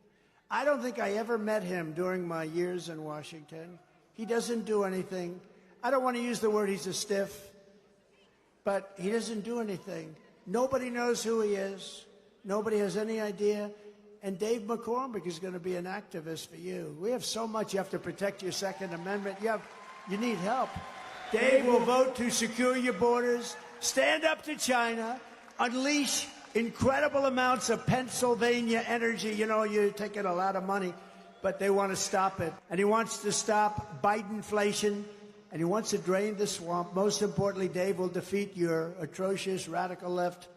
I don't think I ever met him during my years in Washington. He doesn't do anything. I don't want to use the word he's a stiff, but he doesn't do anything. Nobody knows who he is. Nobody has any idea. And Dave McCormick is going to be an activist for you. We have so much. You have to protect your Second Amendment. You need help. Dave will vote to secure your borders, stand up to China, unleash incredible amounts of Pennsylvania energy. You know, you're taking a lot of money, but they want to stop it. And he wants to stop Bidenflation, and he wants to drain the swamp. Most importantly, Dave will defeat your atrocious radical left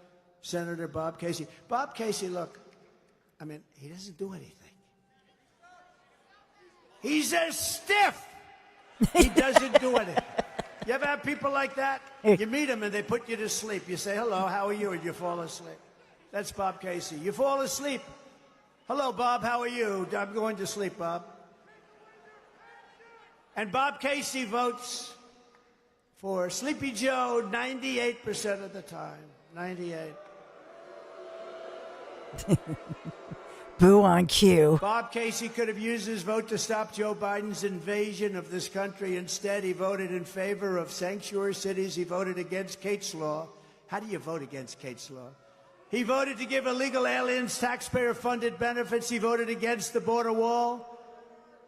Senator Bob Casey. Bob Casey, look, I mean, he doesn't do anything. He's a stiff. He doesn't do anything. You ever have people like that? You meet them and they put you to sleep. You say, hello, how are you? And you fall asleep. That's Bob Casey. You fall asleep. Hello, Bob, how are you? I'm going to sleep, Bob. And Bob Casey votes for Sleepy Joe 98% of the time. 98. Boo on cue. Bob Casey could have used his vote to stop Joe Biden's invasion of this country. Instead, he voted in favor of sanctuary cities. He voted against Kate's Law. How do you vote against Kate's Law? He voted to give illegal aliens taxpayer-funded benefits. He voted against the border wall.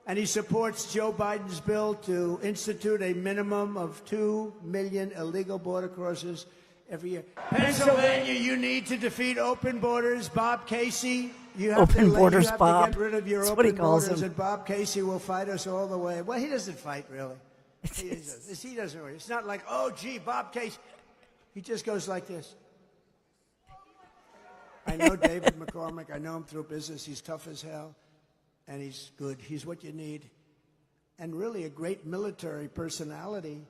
And he supports Joe Biden's bill to institute a minimum of 2 million illegal border crossers every year. Pennsylvania, you need to defeat open borders. Bob Casey, you have open to borders, Bob. To get rid of your That's open what he calls borders, him. and Bob Casey will fight us all the way. Well, he doesn't fight, really. He doesn't worry. It's not like, oh, gee, Bob Case. He just goes like this. I know David McCormick. I know him through business. He's tough as hell, and he's good. He's what you need, and really a great military personality.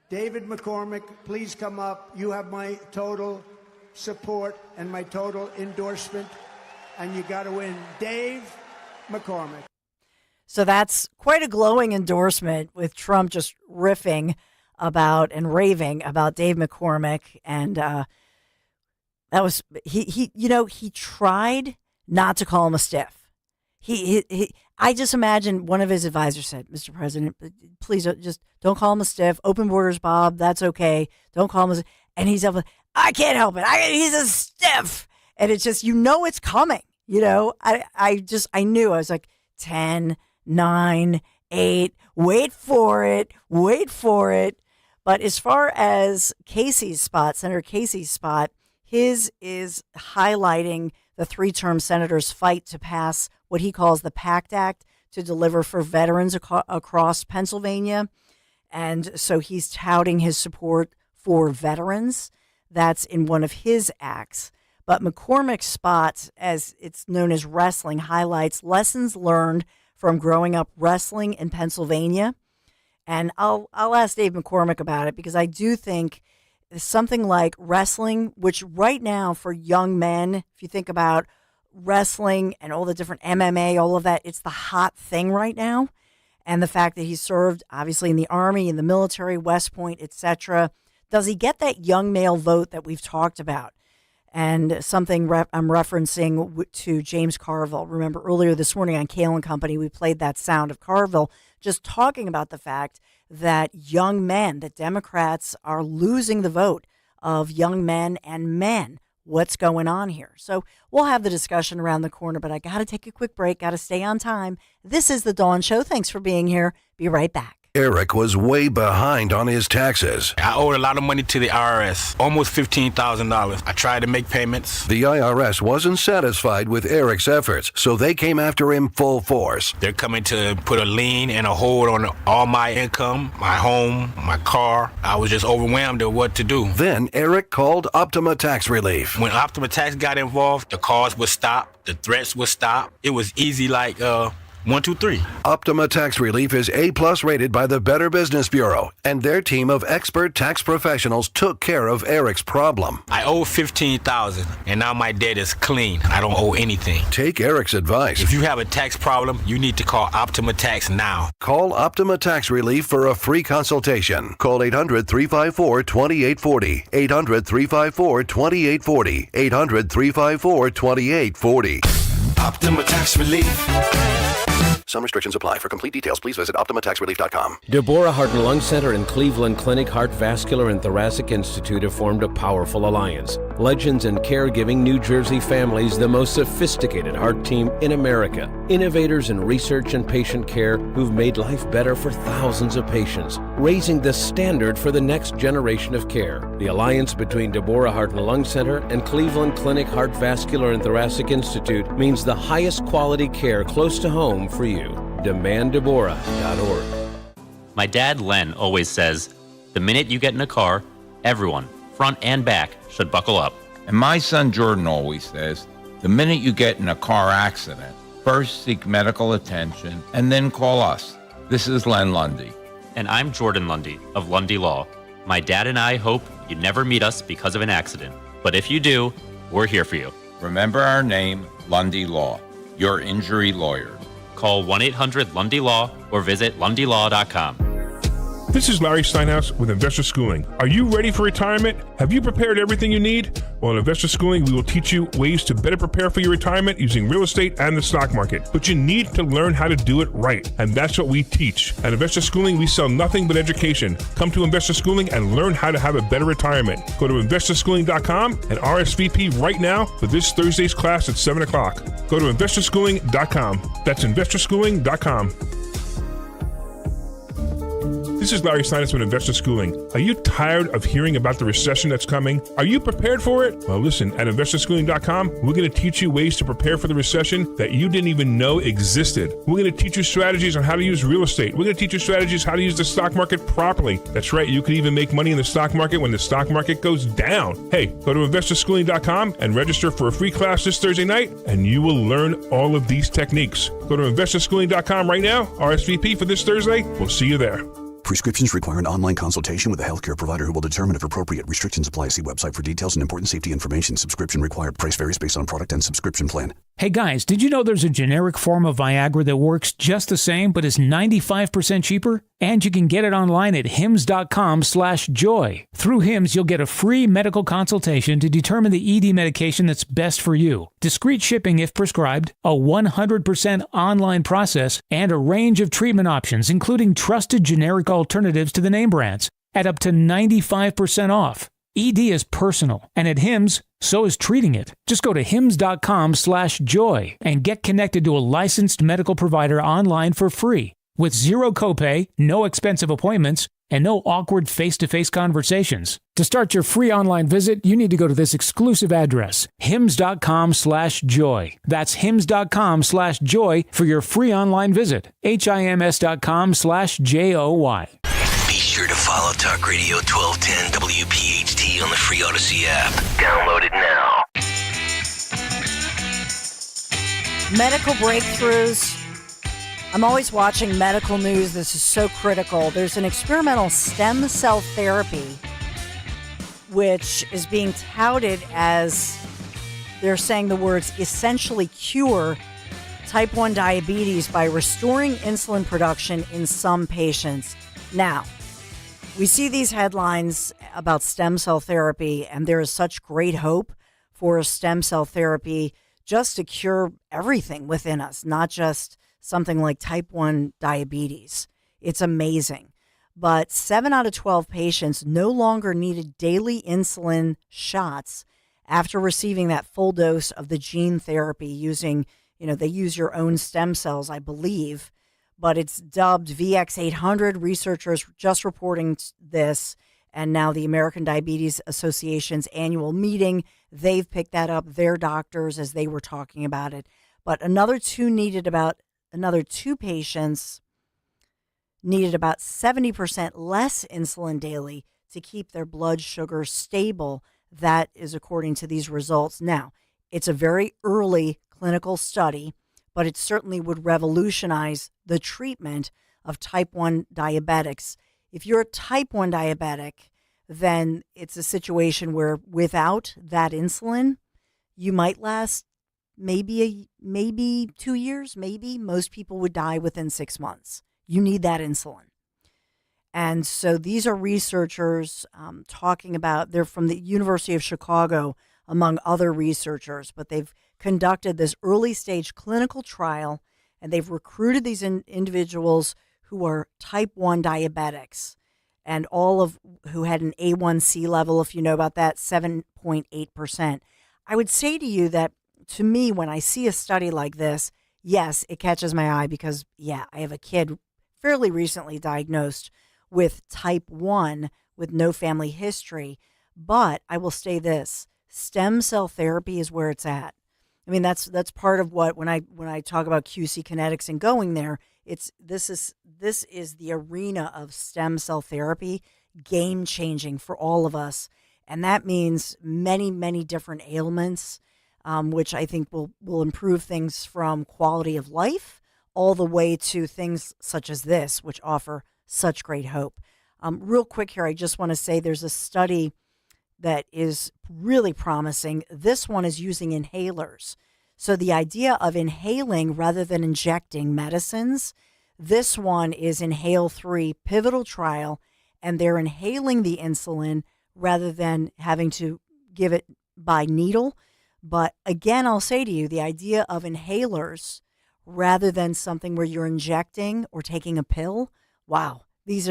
David McCormick, please come up. You have my total support and my total endorsement, and you got to win. Dave McCormick. So that's quite a glowing endorsement with Trump just riffing about and raving about Dave McCormick. And that was, he tried not to call him a stiff. I just imagine one of his advisors said, Mr. President, please just don't call him a stiff. Open borders, Bob. That's okay. Don't call him a stiff. And he's up, I can't help it. He's a stiff. And it's just, it's coming. I knew. I was like, 10, 9, 8, wait for it. But as far as Casey's spot, Senator Casey's spot, his is highlighting the three-term senator's fight to pass what he calls the PACT Act to deliver for veterans across Pennsylvania. And so he's touting his support for veterans. That's in one of his acts. But McCormick's spot, as it's known as wrestling, highlights lessons learned from growing up wrestling in Pennsylvania. And I'll ask Dave McCormick about it, because I do think something like wrestling, which right now for young men, if you think about wrestling and all the different MMA, all of that, it's the hot thing right now. And the fact that he served obviously in the Army, in the military, West Point, etc. Does he get that young male vote that we've talked about? And something I'm referencing to James Carville. Remember earlier this morning on Kale & Company, we played that sound of Carville just talking about the fact that young men, that Democrats are losing the vote of young men and men. What's going on here? So we'll have the discussion around the corner, but I got to take a quick break, got to stay on time. This is The Dawn Show. Thanks for being here. Be right back. Eric was way behind on his taxes. I owed a lot of money to the IRS, almost $15,000. I tried to make payments. The IRS wasn't satisfied with Eric's efforts, so they came after him full force. They're coming to put a lien and a hold on all my income, my home, my car. I was just overwhelmed at what to do. Then Eric called Optima Tax Relief. When Optima Tax got involved, the calls would stop, the threats would stop. It was easy like 1, 2, 3. Optima Tax Relief is A+ rated by the Better Business Bureau, and their team of expert tax professionals took care of Eric's problem. I owe $15,000, and now my debt is clean. I don't owe anything. Take Eric's advice. If you have a tax problem, you need to call Optima Tax now. Call Optima Tax Relief for a free consultation. Call 800-354-2840. 800-354-2840. 800-354-2840. Optima Tax Relief. Some restrictions apply. For complete details, please visit OptimaTaxRelief.com. Deborah Heart and Lung Center and Cleveland Clinic Heart Vascular and Thoracic Institute have formed a powerful alliance. Legends in caregiving New Jersey families, the most sophisticated heart team in America. Innovators in research and patient care who've made life better for thousands of patients, raising the standard for the next generation of care. The alliance between Deborah Heart and Lung Center and Cleveland Clinic Heart Vascular and Thoracic Institute means the highest quality care close to home for you. DemandDeborah.org. My dad, Len, always says, the minute you get in a car, everyone, front and back, should buckle up. And my son Jordan always says, the minute you get in a car accident, first seek medical attention and then call us. This is Len Lundy. And I'm Jordan Lundy of Lundy Law. My dad and I hope you never meet us because of an accident. But if you do, we're here for you. Remember our name, Lundy Law, your injury lawyers. Call 1-800-LUNDY-LAW or visit LundyLaw.com. This is Larry Steinhaus with Investor Schooling. Are you ready for retirement? Have you prepared everything you need? Well, in Investor Schooling, we will teach you ways to better prepare for your retirement using real estate and the stock market. But you need to learn how to do it right, and that's what we teach. At Investor Schooling, we sell nothing but education. Come to Investor Schooling and learn how to have a better retirement. Go to investorschooling.com and RSVP right now for this Thursday's class at 7 o'clock. Go to investorschooling.com. That's investorschooling.com. This is Larry Steinitz with Investor Schooling. Are you tired of hearing about the recession that's coming? Are you prepared for it? Well, listen, at investorschooling.com, we're going to teach you ways to prepare for the recession that you didn't even know existed. We're going to teach you strategies on how to use real estate. We're going to teach you strategies how to use the stock market properly. That's right, you can even make money in the stock market when the stock market goes down. Hey, go to investorschooling.com and register for a free class this Thursday night, and you will learn all of these techniques. Go to investorschooling.com right now, RSVP for this Thursday. We'll see you there. Prescriptions require an online consultation with a healthcare provider who will determine if appropriate. Restrictions apply. See website for details and important safety information. Subscription required. Price varies based on product and subscription plan. Hey guys, did you know there's a generic form of Viagra that works just the same but is 95% cheaper? And you can get it online at hims.com/joy. Through Hims, you'll get a free medical consultation to determine the ED medication that's best for you. Discreet shipping if prescribed, a 100% online process, and a range of treatment options, including trusted generic alternatives to the name brands, at up to 95% off. ED is personal, and at Hims, so is treating it. Just go to hims.com/joy and get connected to a licensed medical provider online for free with zero copay, no expensive appointments, and no awkward face-to-face conversations. To start your free online visit, you need to go to this exclusive address, hims.com/joy. That's hims.com/joy for your free online visit. hims.com/joy. Be sure to follow Talk Radio 1210 WPHT on the free Odyssey app. Download it now. Medical breakthroughs. I'm always watching medical news. This is so critical. There's an experimental stem cell therapy, which is being touted as, they're saying the words, essentially cure type 1 diabetes by restoring insulin production in some patients. Now, we see these headlines about stem cell therapy, and there is such great hope for stem cell therapy just to cure everything within us, not just something like type 1 diabetes. It's amazing. But 7 out of 12 patients no longer needed daily insulin shots after receiving that full dose of the gene therapy using, they use your own stem cells, I believe, but it's dubbed VX800. Researchers just reporting this, and now the American Diabetes Association's annual meeting, they've picked that up, their doctors, as they were talking about it. But another two patients needed about 70% less insulin daily to keep their blood sugar stable. That is according to these results. Now, it's a very early clinical study, but it certainly would revolutionize the treatment of type 1 diabetics. If you're a type 1 diabetic, then it's a situation where without that insulin, you might last maybe 2 years, maybe. Most people would die within 6 months. You need that insulin. And so these are researchers talking about, they're from the University of Chicago, among other researchers, but they've conducted this early stage clinical trial, and they've recruited these individuals who are type 1 diabetics, and all of who had an A1C level, if you know about that, 7.8%. I would say to you that, to me, when I see a study like this, yes, it catches my eye because, I have a kid fairly recently diagnosed with type 1 with no family history. But I will say this, stem cell therapy is where it's at. I mean, that's part of what, when I talk about QC Kinetics and going there, this is the arena of stem cell therapy, game changing for all of us. And that means many, many different ailments, which I think will improve things from quality of life all the way to things such as this, which offer such great hope. Real quick here, I just want to say there's a study that is really promising. This one is using inhalers. So the idea of inhaling rather than injecting medicines, this one is Inhale-3 pivotal trial, and they're inhaling the insulin rather than having to give it by needle. But again, I'll say to you, the idea of inhalers rather than something where you're injecting or taking a pill, wow, these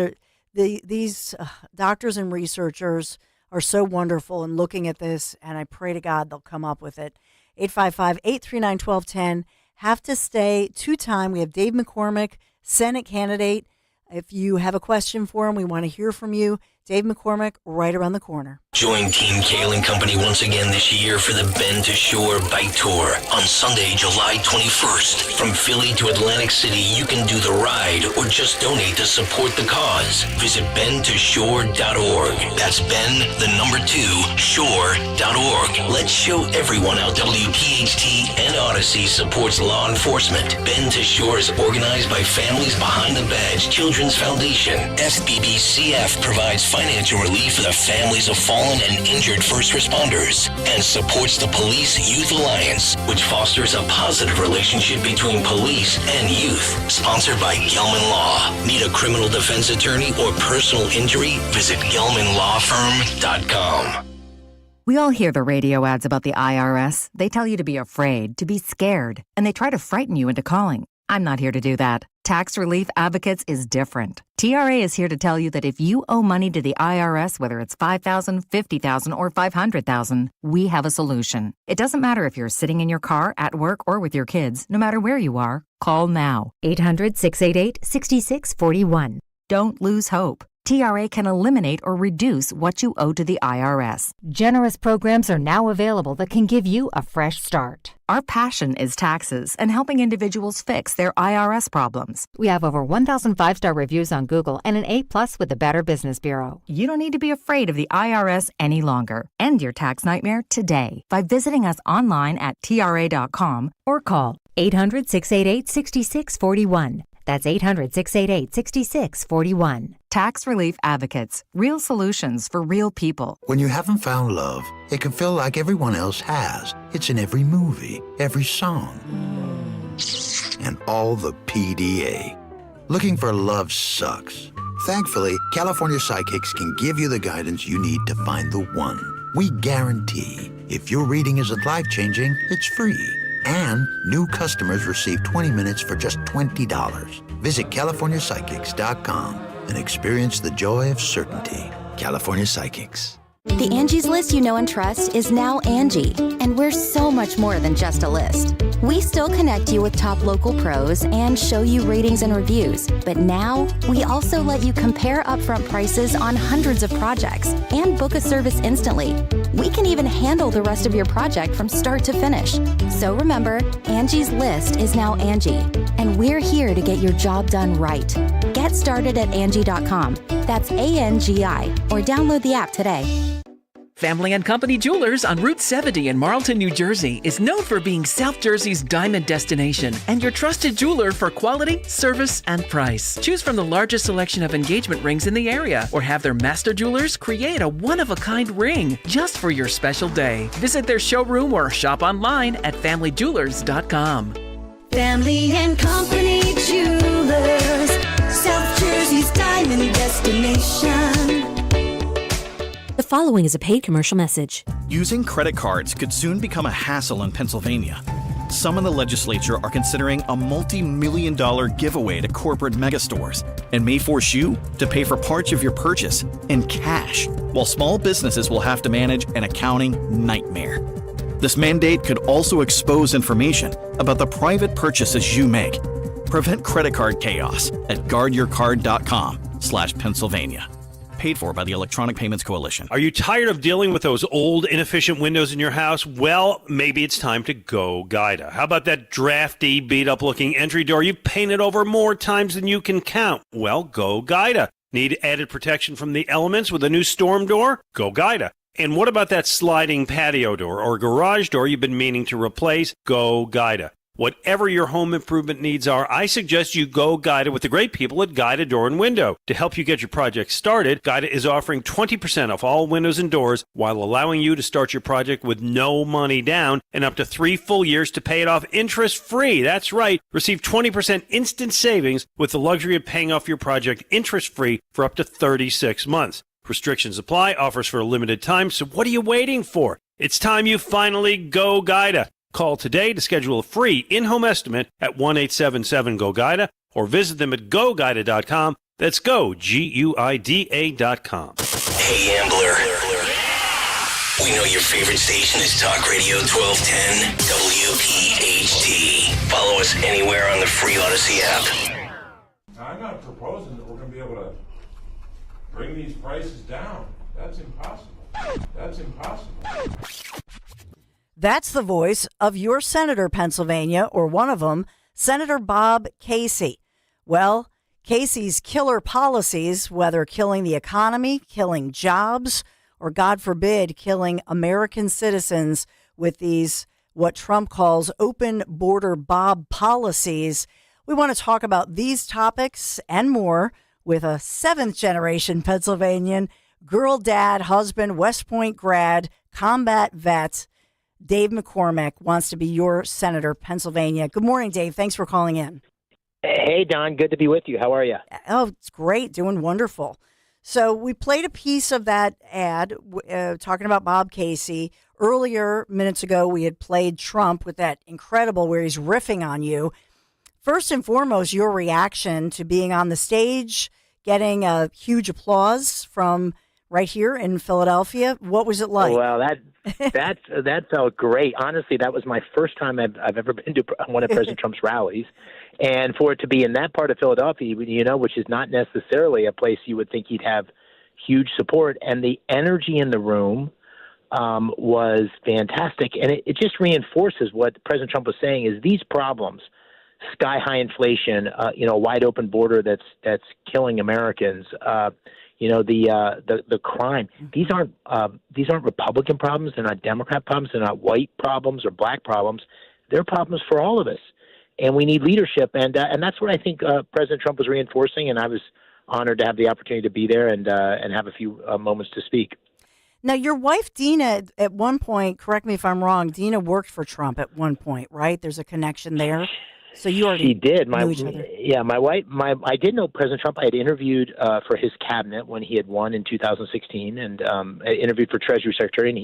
doctors and researchers are so wonderful in looking at this, and I pray to God they'll come up with it. 855-839-1210. Have to stay 2-time. We have Dave McCormick, Senate candidate, If you have a question for him, we want to hear from you. Dave McCormick, right around the corner. Join Team Kale and Company once again this year for the Bend to Shore Bike Tour on Sunday, July 21st. From Philly to Atlantic City, you can do the ride or just donate to support the cause. Visit bendtoshore.org. That's shore.org. Let's show everyone how WPHT and Odyssey supports law enforcement. Bend to Shore is organized by Families Behind the Badge Children's Foundation. FBBCF provides financial relief for the families of fallen and injured first responders and supports the Police Youth Alliance, which fosters a positive relationship between police and youth. Sponsored by Gelman Law. Need a criminal defense attorney or personal injury? Visit GelmanLawFirm.com. We all hear the radio ads about the IRS. They tell you to be afraid, to be scared, and they try to frighten you into calling. I'm not here to do that. Tax Relief Advocates is different. TRA is here to tell you that if you owe money to the IRS, whether it's $5,000, $50,000, or $500,000, we have a solution. It doesn't matter if you're sitting in your car, at work, or with your kids. No matter where you are, call now. 800-688-6641. Don't lose hope. TRA can eliminate or reduce what you owe to the IRS. Generous programs are now available that can give you a fresh start. Our passion is taxes and helping individuals fix their IRS problems. We have over 1,000 5-star reviews on Google and an A+ with the Better Business Bureau. You don't need to be afraid of the IRS any longer. End your tax nightmare today by visiting us online at TRA.com or call 800-688-6641. That's 800-688-6641. Tax Relief Advocates. Real solutions for real people. When you haven't found love, it can feel like everyone else has. It's in every movie, every song, and all the PDA. Looking for love sucks. Thankfully, California Psychics can give you the guidance you need to find the one. We guarantee if your reading isn't life-changing, it's free. And new customers receive 20 minutes for just $20. Visit CaliforniaPsychics.com and experience the joy of certainty. California Psychics. The Angie's List you know and trust is now Angie, and we're so much more than just a list. We still connect you with top local pros and show you ratings and reviews, but now we also let you compare upfront prices on hundreds of projects and book a service instantly. We can even handle the rest of your project from start to finish. So remember, Angie's List is now Angie, and we're here to get your job done right. Get started at Angie.com. That's ANGI, or download the app today. Family & Company Jewelers on Route 70 in Marlton, New Jersey is known for being South Jersey's diamond destination and your trusted jeweler for quality, service, and price. Choose from the largest selection of engagement rings in the area or have their master jewelers create a one-of-a-kind ring just for your special day. Visit their showroom or shop online at FamilyJewelers.com. Family & Company Jewelers, South Jersey's diamond destination. The following is a paid commercial message. Using credit cards could soon become a hassle in Pennsylvania. Some in the legislature are considering a multi-million-dollar giveaway to corporate megastores and may force you to pay for parts of your purchase in cash, while small businesses will have to manage an accounting nightmare. This mandate could also expose information about the private purchases you make. Prevent credit card chaos at guardyourcard.com/Pennsylvania. Paid for by the Electronic Payments Coalition. Are you tired of dealing with those old, inefficient windows in your house? Well, maybe it's time to go Guida. How about that drafty, beat-up-looking entry door you painted over more times than you can count? Well, go Guida. Need added protection from the elements with a new storm door? Go Guida. And what about that sliding patio door or garage door you've been meaning to replace? Go Guida. Whatever your home improvement needs are, I suggest you go Guida with the great people at Guida Door and Window. To help you get your project started, Guida is offering 20% off all windows and doors while allowing you to start your project with no money down and up to 3 full years to pay it off interest-free. That's right. Receive 20% instant savings with the luxury of paying off your project interest-free for up to 36 months. Restrictions apply, offers for a limited time, so what are you waiting for? It's time you finally go Guida. Call today to schedule a free in-home estimate at 1-877-GO-GUIDA or visit them at GoGuida.com. That's go, GUIDA.com. Hey, Ambler. We know your favorite station is Talk Radio 1210 WPHT. Follow us anywhere on the free Odyssey app. I'm not proposing that we're going to bring these prices down. That's impossible. That's impossible. That's the voice of your senator, Pennsylvania, or one of them, Senator Bob Casey. Well, Casey's killer policies, whether killing the economy, killing jobs, or God forbid, killing American citizens with these, what Trump calls open border Bob policies. We want to talk about these topics and more with a 7th generation Pennsylvanian, girl dad, husband, West Point grad, combat vet. Dave McCormick wants to be your senator, Pennsylvania. Good morning, Dave. Thanks for calling in. Hey, Don. Good to be with you. How are you? Oh, it's great. Doing wonderful. So we played a piece of that ad talking about Bob Casey. Earlier, minutes ago, we had played Trump with that incredible where he's riffing on you. First and foremost, your reaction to being on the stage, getting a huge applause from right here in Philadelphia. What was it like? Well, that felt great. Honestly, that was my first time I've ever been to one of President Trump's rallies. And for it to be in that part of Philadelphia, which is not necessarily a place you would think he'd have huge support, and the energy in the room was fantastic. And it just reinforces what President Trump was saying is these problems, sky-high inflation, wide open border that's killing Americans, the crime. These aren't Republican problems. They're not Democrat problems. They're not white problems or black problems. They're problems for all of us. And we need leadership, and that's what I think President Trump was reinforcing. And I was honored to have the opportunity to be there and have a few moments to speak. Now, your wife Dina, at one point, correct me if I'm wrong, Dina worked for Trump at one point, right? There's a connection there. So you already She did. knew each other. Yeah, my wife. I did know President Trump. I had interviewed for his cabinet when he had won in 2016, and I interviewed for Treasury Secretary, and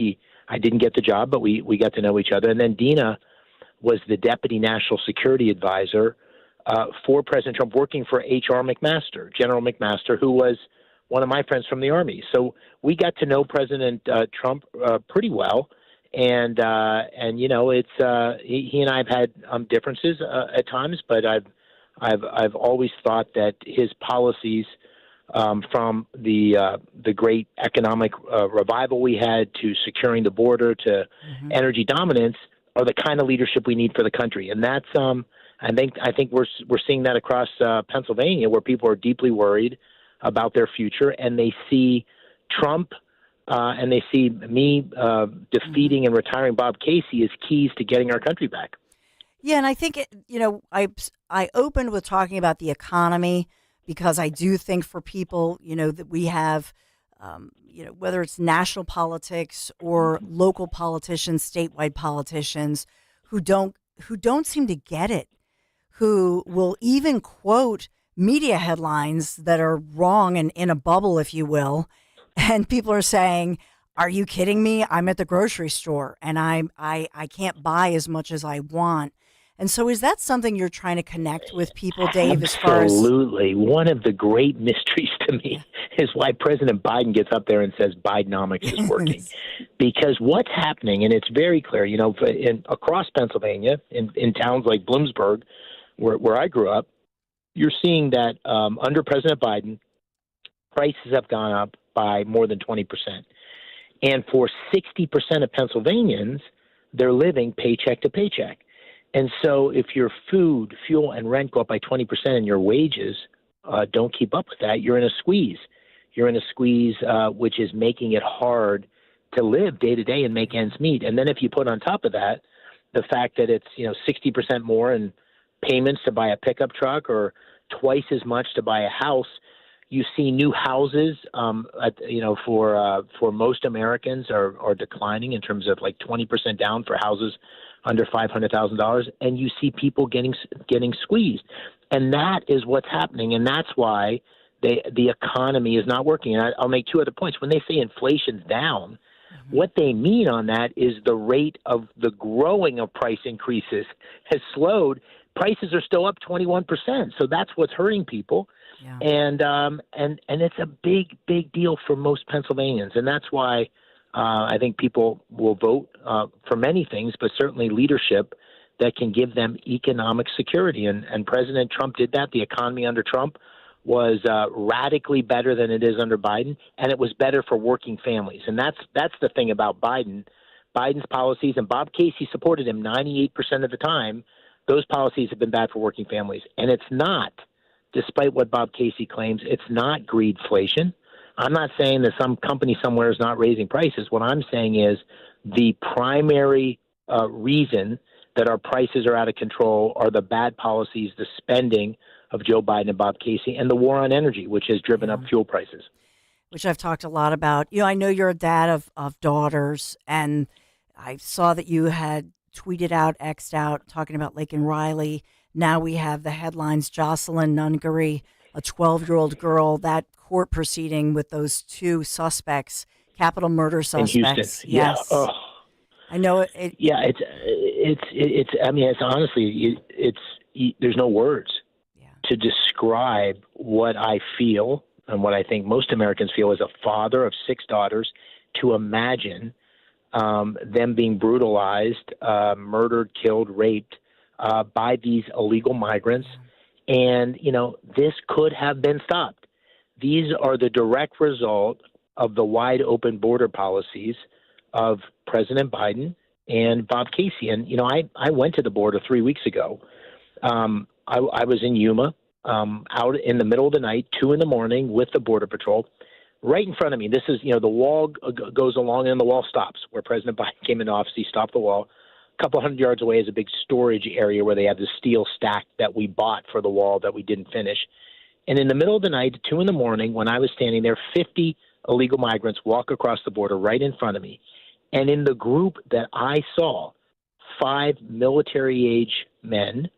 I didn't get the job, but we got to know each other. And then Dina was the Deputy National Security Advisor for President Trump, working for General McMaster, who was one of my friends from the Army. So we got to know President Trump pretty well, and it's he and I have had differences at times, but I've always thought that his policies, from the great economic revival we had to securing the border to energy dominance, are the kind of leadership we need for the country. And that's I think we're seeing that across Pennsylvania, where people are deeply worried about their future, and they see Trump and they see me defeating and retiring Bob Casey as keys to getting our country back. Yeah, and I think I opened with talking about the economy because I do think for people that we have. Whether it's national politics or local politicians, statewide politicians who don't seem to get it, who will even quote media headlines that are wrong and in a bubble, if you will. And people are saying, are you kidding me? I'm at the grocery store and I can't buy as much as I want. And so is that something you're trying to connect with people, Dave, as far as... Absolutely. One of the great mysteries to me is why President Biden gets up there and says Bidenomics is working. Because what's happening, and it's very clear, across Pennsylvania, in towns like Bloomsburg, where I grew up, you're seeing that under President Biden, prices have gone up by more than 20%. And for 60% of Pennsylvanians, they're living paycheck to paycheck. And so if your food, fuel, and rent go up by 20% and your wages don't keep up with that, you're in a squeeze. You're in a squeeze which is making it hard to live day to day and make ends meet. And then if you put on top of that the fact that it's 60% more in payments to buy a pickup truck or twice as much to buy a house, you see new houses for most Americans are declining in terms of like 20% down for houses under $500,000, and you see people getting squeezed, and that is what's happening, and that's why the economy is not working. And I'll make two other points. When they say inflation's down, what they mean on that is the rate of the growing of price increases has slowed. Prices are still up 21%, so that's what's hurting people. Yeah. And it's a big deal for most Pennsylvanians, and that's why I think people will vote for many things, but certainly leadership that can give them economic security. And President Trump did that. The economy under Trump was radically better than it is under Biden, and it was better for working families. And that's the thing about Biden. Biden's policies, and Bob Casey supported him 98% of the time, those policies have been bad for working families. And it's not, despite what Bob Casey claims, it's not greedflation. I'm not saying that some company somewhere is not raising prices. What I'm saying is the primary reason that our prices are out of control are the bad policies, the spending of Joe Biden and Bob Casey, and the war on energy, which has driven up fuel prices. Which I've talked a lot about. I know you're a dad of daughters, and I saw that you had tweeted out, X'd out, talking about Laken Riley. Now we have the headlines, Jocelyn Nungaray, a 12-year-old girl, that court proceeding with those two suspects, capital murder suspects. In Houston. Yes. Yeah. Oh. I know it. I mean, it's honestly, there's no words to describe what I feel and what I think most Americans feel as a father of 6 daughters, to imagine them being brutalized, murdered, killed, raped by these illegal migrants. And, this could have been stopped. These are the direct result of the wide open border policies of President Biden and Bob Casey. And, I went to the border 3 weeks ago. I was in Yuma, out in the middle of the night, 2 a.m. with the Border Patrol. Right in front of me, this is, the wall goes along and the wall stops. Where President Biden came into office, he stopped the wall. A couple hundred yards away is a big storage area where they have the steel stack that we bought for the wall that we didn't finish. And in the middle of the night, 2 a.m, when I was standing there, 50 illegal migrants walk across the border right in front of me. And in the group that I saw, 5 military-age men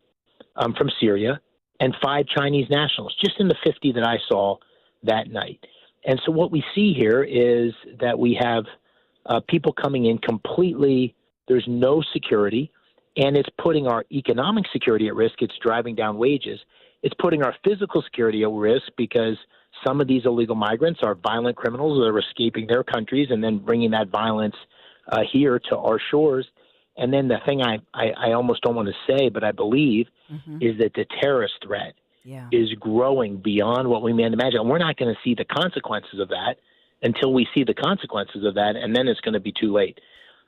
from Syria and 5 Chinese nationals, just in the 50 that I saw that night. And so what we see here is that we have people coming in completely, there's no security, and it's putting our economic security at risk. It's driving down wages. It's putting our physical security at risk because some of these illegal migrants are violent criminals that are escaping their countries and then bringing that violence here to our shores. And then the thing I almost don't want to say, but I believe, is that the terrorist threat is growing beyond what we may imagine. And we're not going to see the consequences of that until we see the consequences of that, and then it's going to be too late.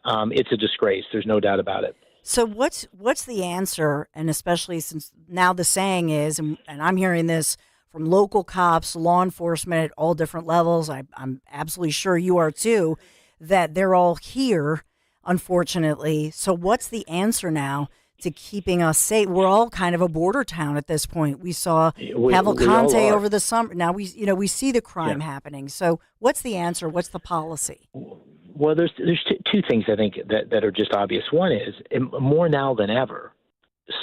It's a disgrace. There's no doubt about it. So what's the answer? And especially since now the saying is, and I'm hearing this from local cops, law enforcement at all different levels, I'm absolutely sure you are too, that they're all here, unfortunately. So what's the answer now to keeping us safe? We're all kind of a border town at this point. We saw Cavalcante over the summer. Now we see the crime happening. So what's the answer? What's the policy? Well, there's two things I think that are just obvious. One is, more now than ever,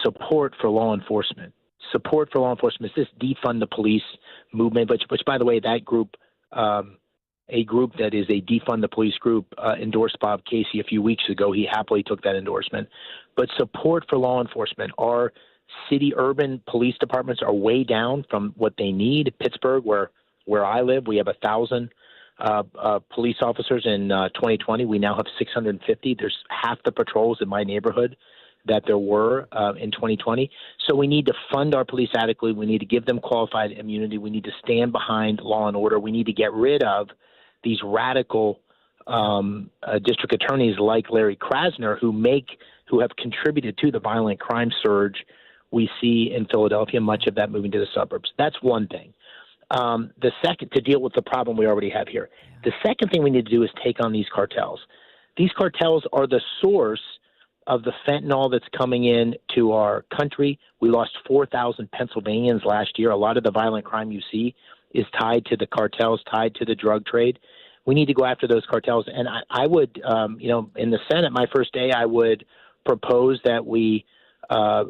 support for law enforcement. Support for law enforcement is this defund the police movement, which by the way, that group, a group that is a defund the police group, endorsed Bob Casey a few weeks ago. He happily took that endorsement. But support for law enforcement. Our city urban police departments are way down from what they need. Pittsburgh, where I live, we have 1,000 police officers in 2020. We now have 650. There's half the patrols in my neighborhood that there were in 2020. So we need to fund our police adequately. We need to give them qualified immunity. We need to stand behind law and order. We need to get rid of these radical district attorneys like Larry Krasner who have contributed to the violent crime surge we see in Philadelphia, much of that moving to the suburbs. That's one thing. The second, to deal with the problem we already have here. The second thing we need to do is take on these cartels. These cartels are the source of the fentanyl that's coming in to our country. We lost 4,000 Pennsylvanians last year. A lot of the violent crime you see is tied to the cartels, tied to the drug trade. We need to go after those cartels. And I would, in the Senate, my first day, I would propose that we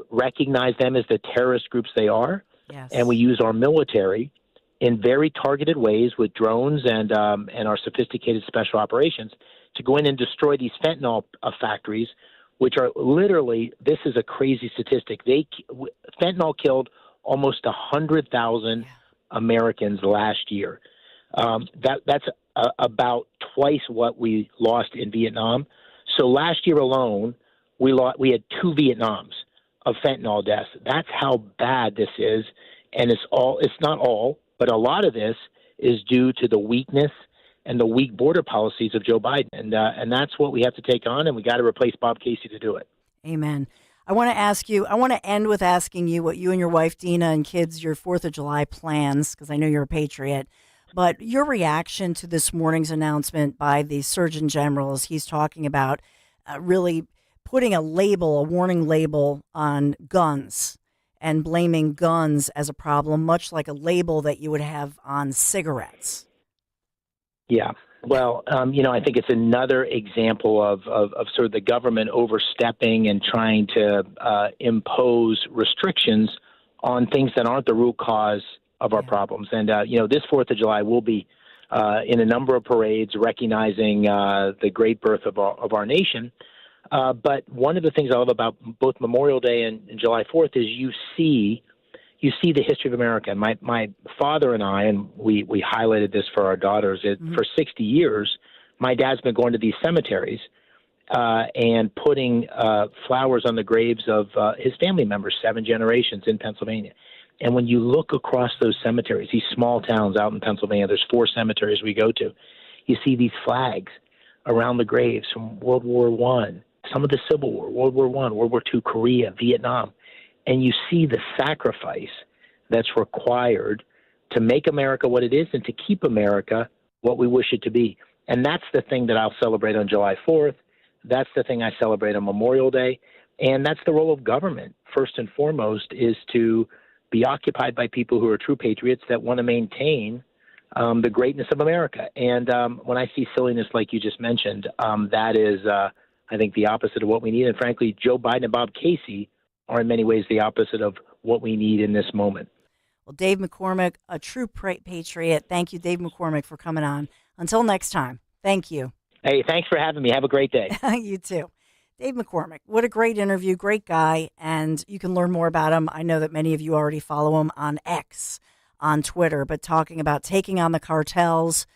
recognize them as the terrorist groups they are. Yes. And we use our military in very targeted ways with drones and our sophisticated special operations to go in and destroy these fentanyl factories, which are literally, this is a crazy statistic. Fentanyl killed almost 100,000 Americans last year. That's about twice what we lost in Vietnam. So last year alone, we had 2 Vietnams of fentanyl deaths. That's how bad this is. And it's not all, but a lot of this is due to the weakness and the weak border policies of Joe Biden. And that's what we have to take on, and we got to replace Bob Casey to do it. Amen. I want to end with asking you what you and your wife, Dina, and kids, your 4th of July plans, because I know you're a patriot, but your reaction to this morning's announcement by the Surgeon General as he's talking about really putting a warning label on guns and blaming guns as a problem, much like a label that you would have on cigarettes. Yeah. Well, I think it's another example of sort of the government overstepping and trying to impose restrictions on things that aren't the root cause of our problems. And, this 4th of July will be in a number of parades recognizing the great birth of our nation. But one of the things I love about both Memorial Day and July 4th is you see the history of America. And my father and I, and we highlighted this for our daughters, for 60 years, my dad's been going to these cemeteries and putting flowers on the graves of his family members, 7 generations in Pennsylvania. And when you look across those cemeteries, these small towns out in Pennsylvania, there's 4 cemeteries we go to, you see these flags around the graves from World War I, some of the Civil War, World War I, World War II, Korea, Vietnam. And you see the sacrifice that's required to make America what it is and to keep America what we wish it to be. And that's the thing that I'll celebrate on July 4th. That's the thing I celebrate on Memorial Day. And that's the role of government, first and foremost, is to be occupied by people who are true patriots that want to maintain the greatness of America. And when I see silliness like you just mentioned, that is, I think, the opposite of what we need. And frankly, Joe Biden and Bob Casey are in many ways the opposite of what we need in this moment. Well, Dave McCormick, a true patriot. Thank you, Dave McCormick, for coming on. Until next time, thank you. Hey, thanks for having me. Have a great day. You too. Dave McCormick, what a great interview, great guy, and you can learn more about him. I know that many of you already follow him on X, on Twitter, but talking about taking on the cartels,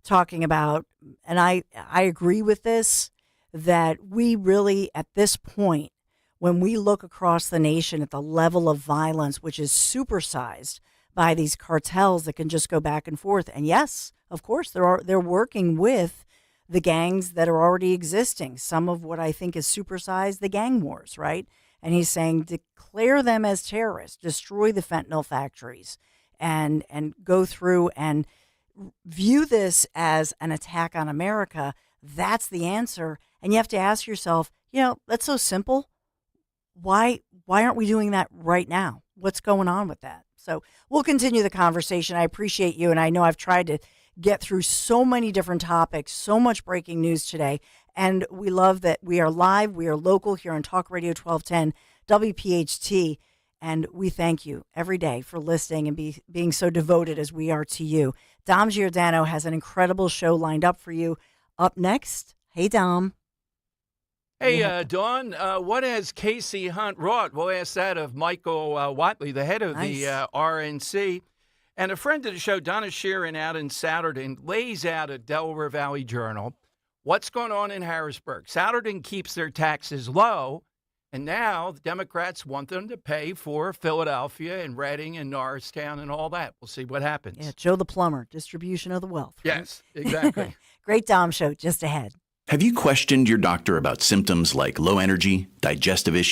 talking about, and I agree with this, that we really, at this point, when we look across the nation at the level of violence, which is supersized by these cartels that can just go back and forth. And yes, of course, they're working with the gangs that are already existing. Some of what I think is supersized, the gang wars, right? And he's saying declare them as terrorists, destroy the fentanyl factories, and go through and view this as an attack on America. That's the answer. And you have to ask yourself, that's so simple. Why aren't we doing that right now? What's going on with that? So we'll continue the conversation. I appreciate you. And I know I've tried to get through so many different topics, so much breaking news today. And we love that we are live. We are local here on Talk Radio 1210 WPHT. And we thank you every day for listening and being so devoted as we are to you. Dom Giordano has an incredible show lined up for you. Up next, hey, Dom. Hey, Dawn, what has Casey Hunt wrought? We'll ask that of Michael Watley, the head of the RNC. And a friend of the show, Donna Sheeran, out in Souderton, lays out a Delaware Valley Journal. What's going on in Harrisburg? Souderton keeps their taxes low, and now the Democrats want them to pay for Philadelphia and Reading and Norristown and all that. We'll see what happens. Yeah, Joe the Plumber, distribution of the wealth. Right? Yes, exactly. Great Dom show just ahead. Have you questioned your doctor about symptoms like low energy, digestive issues?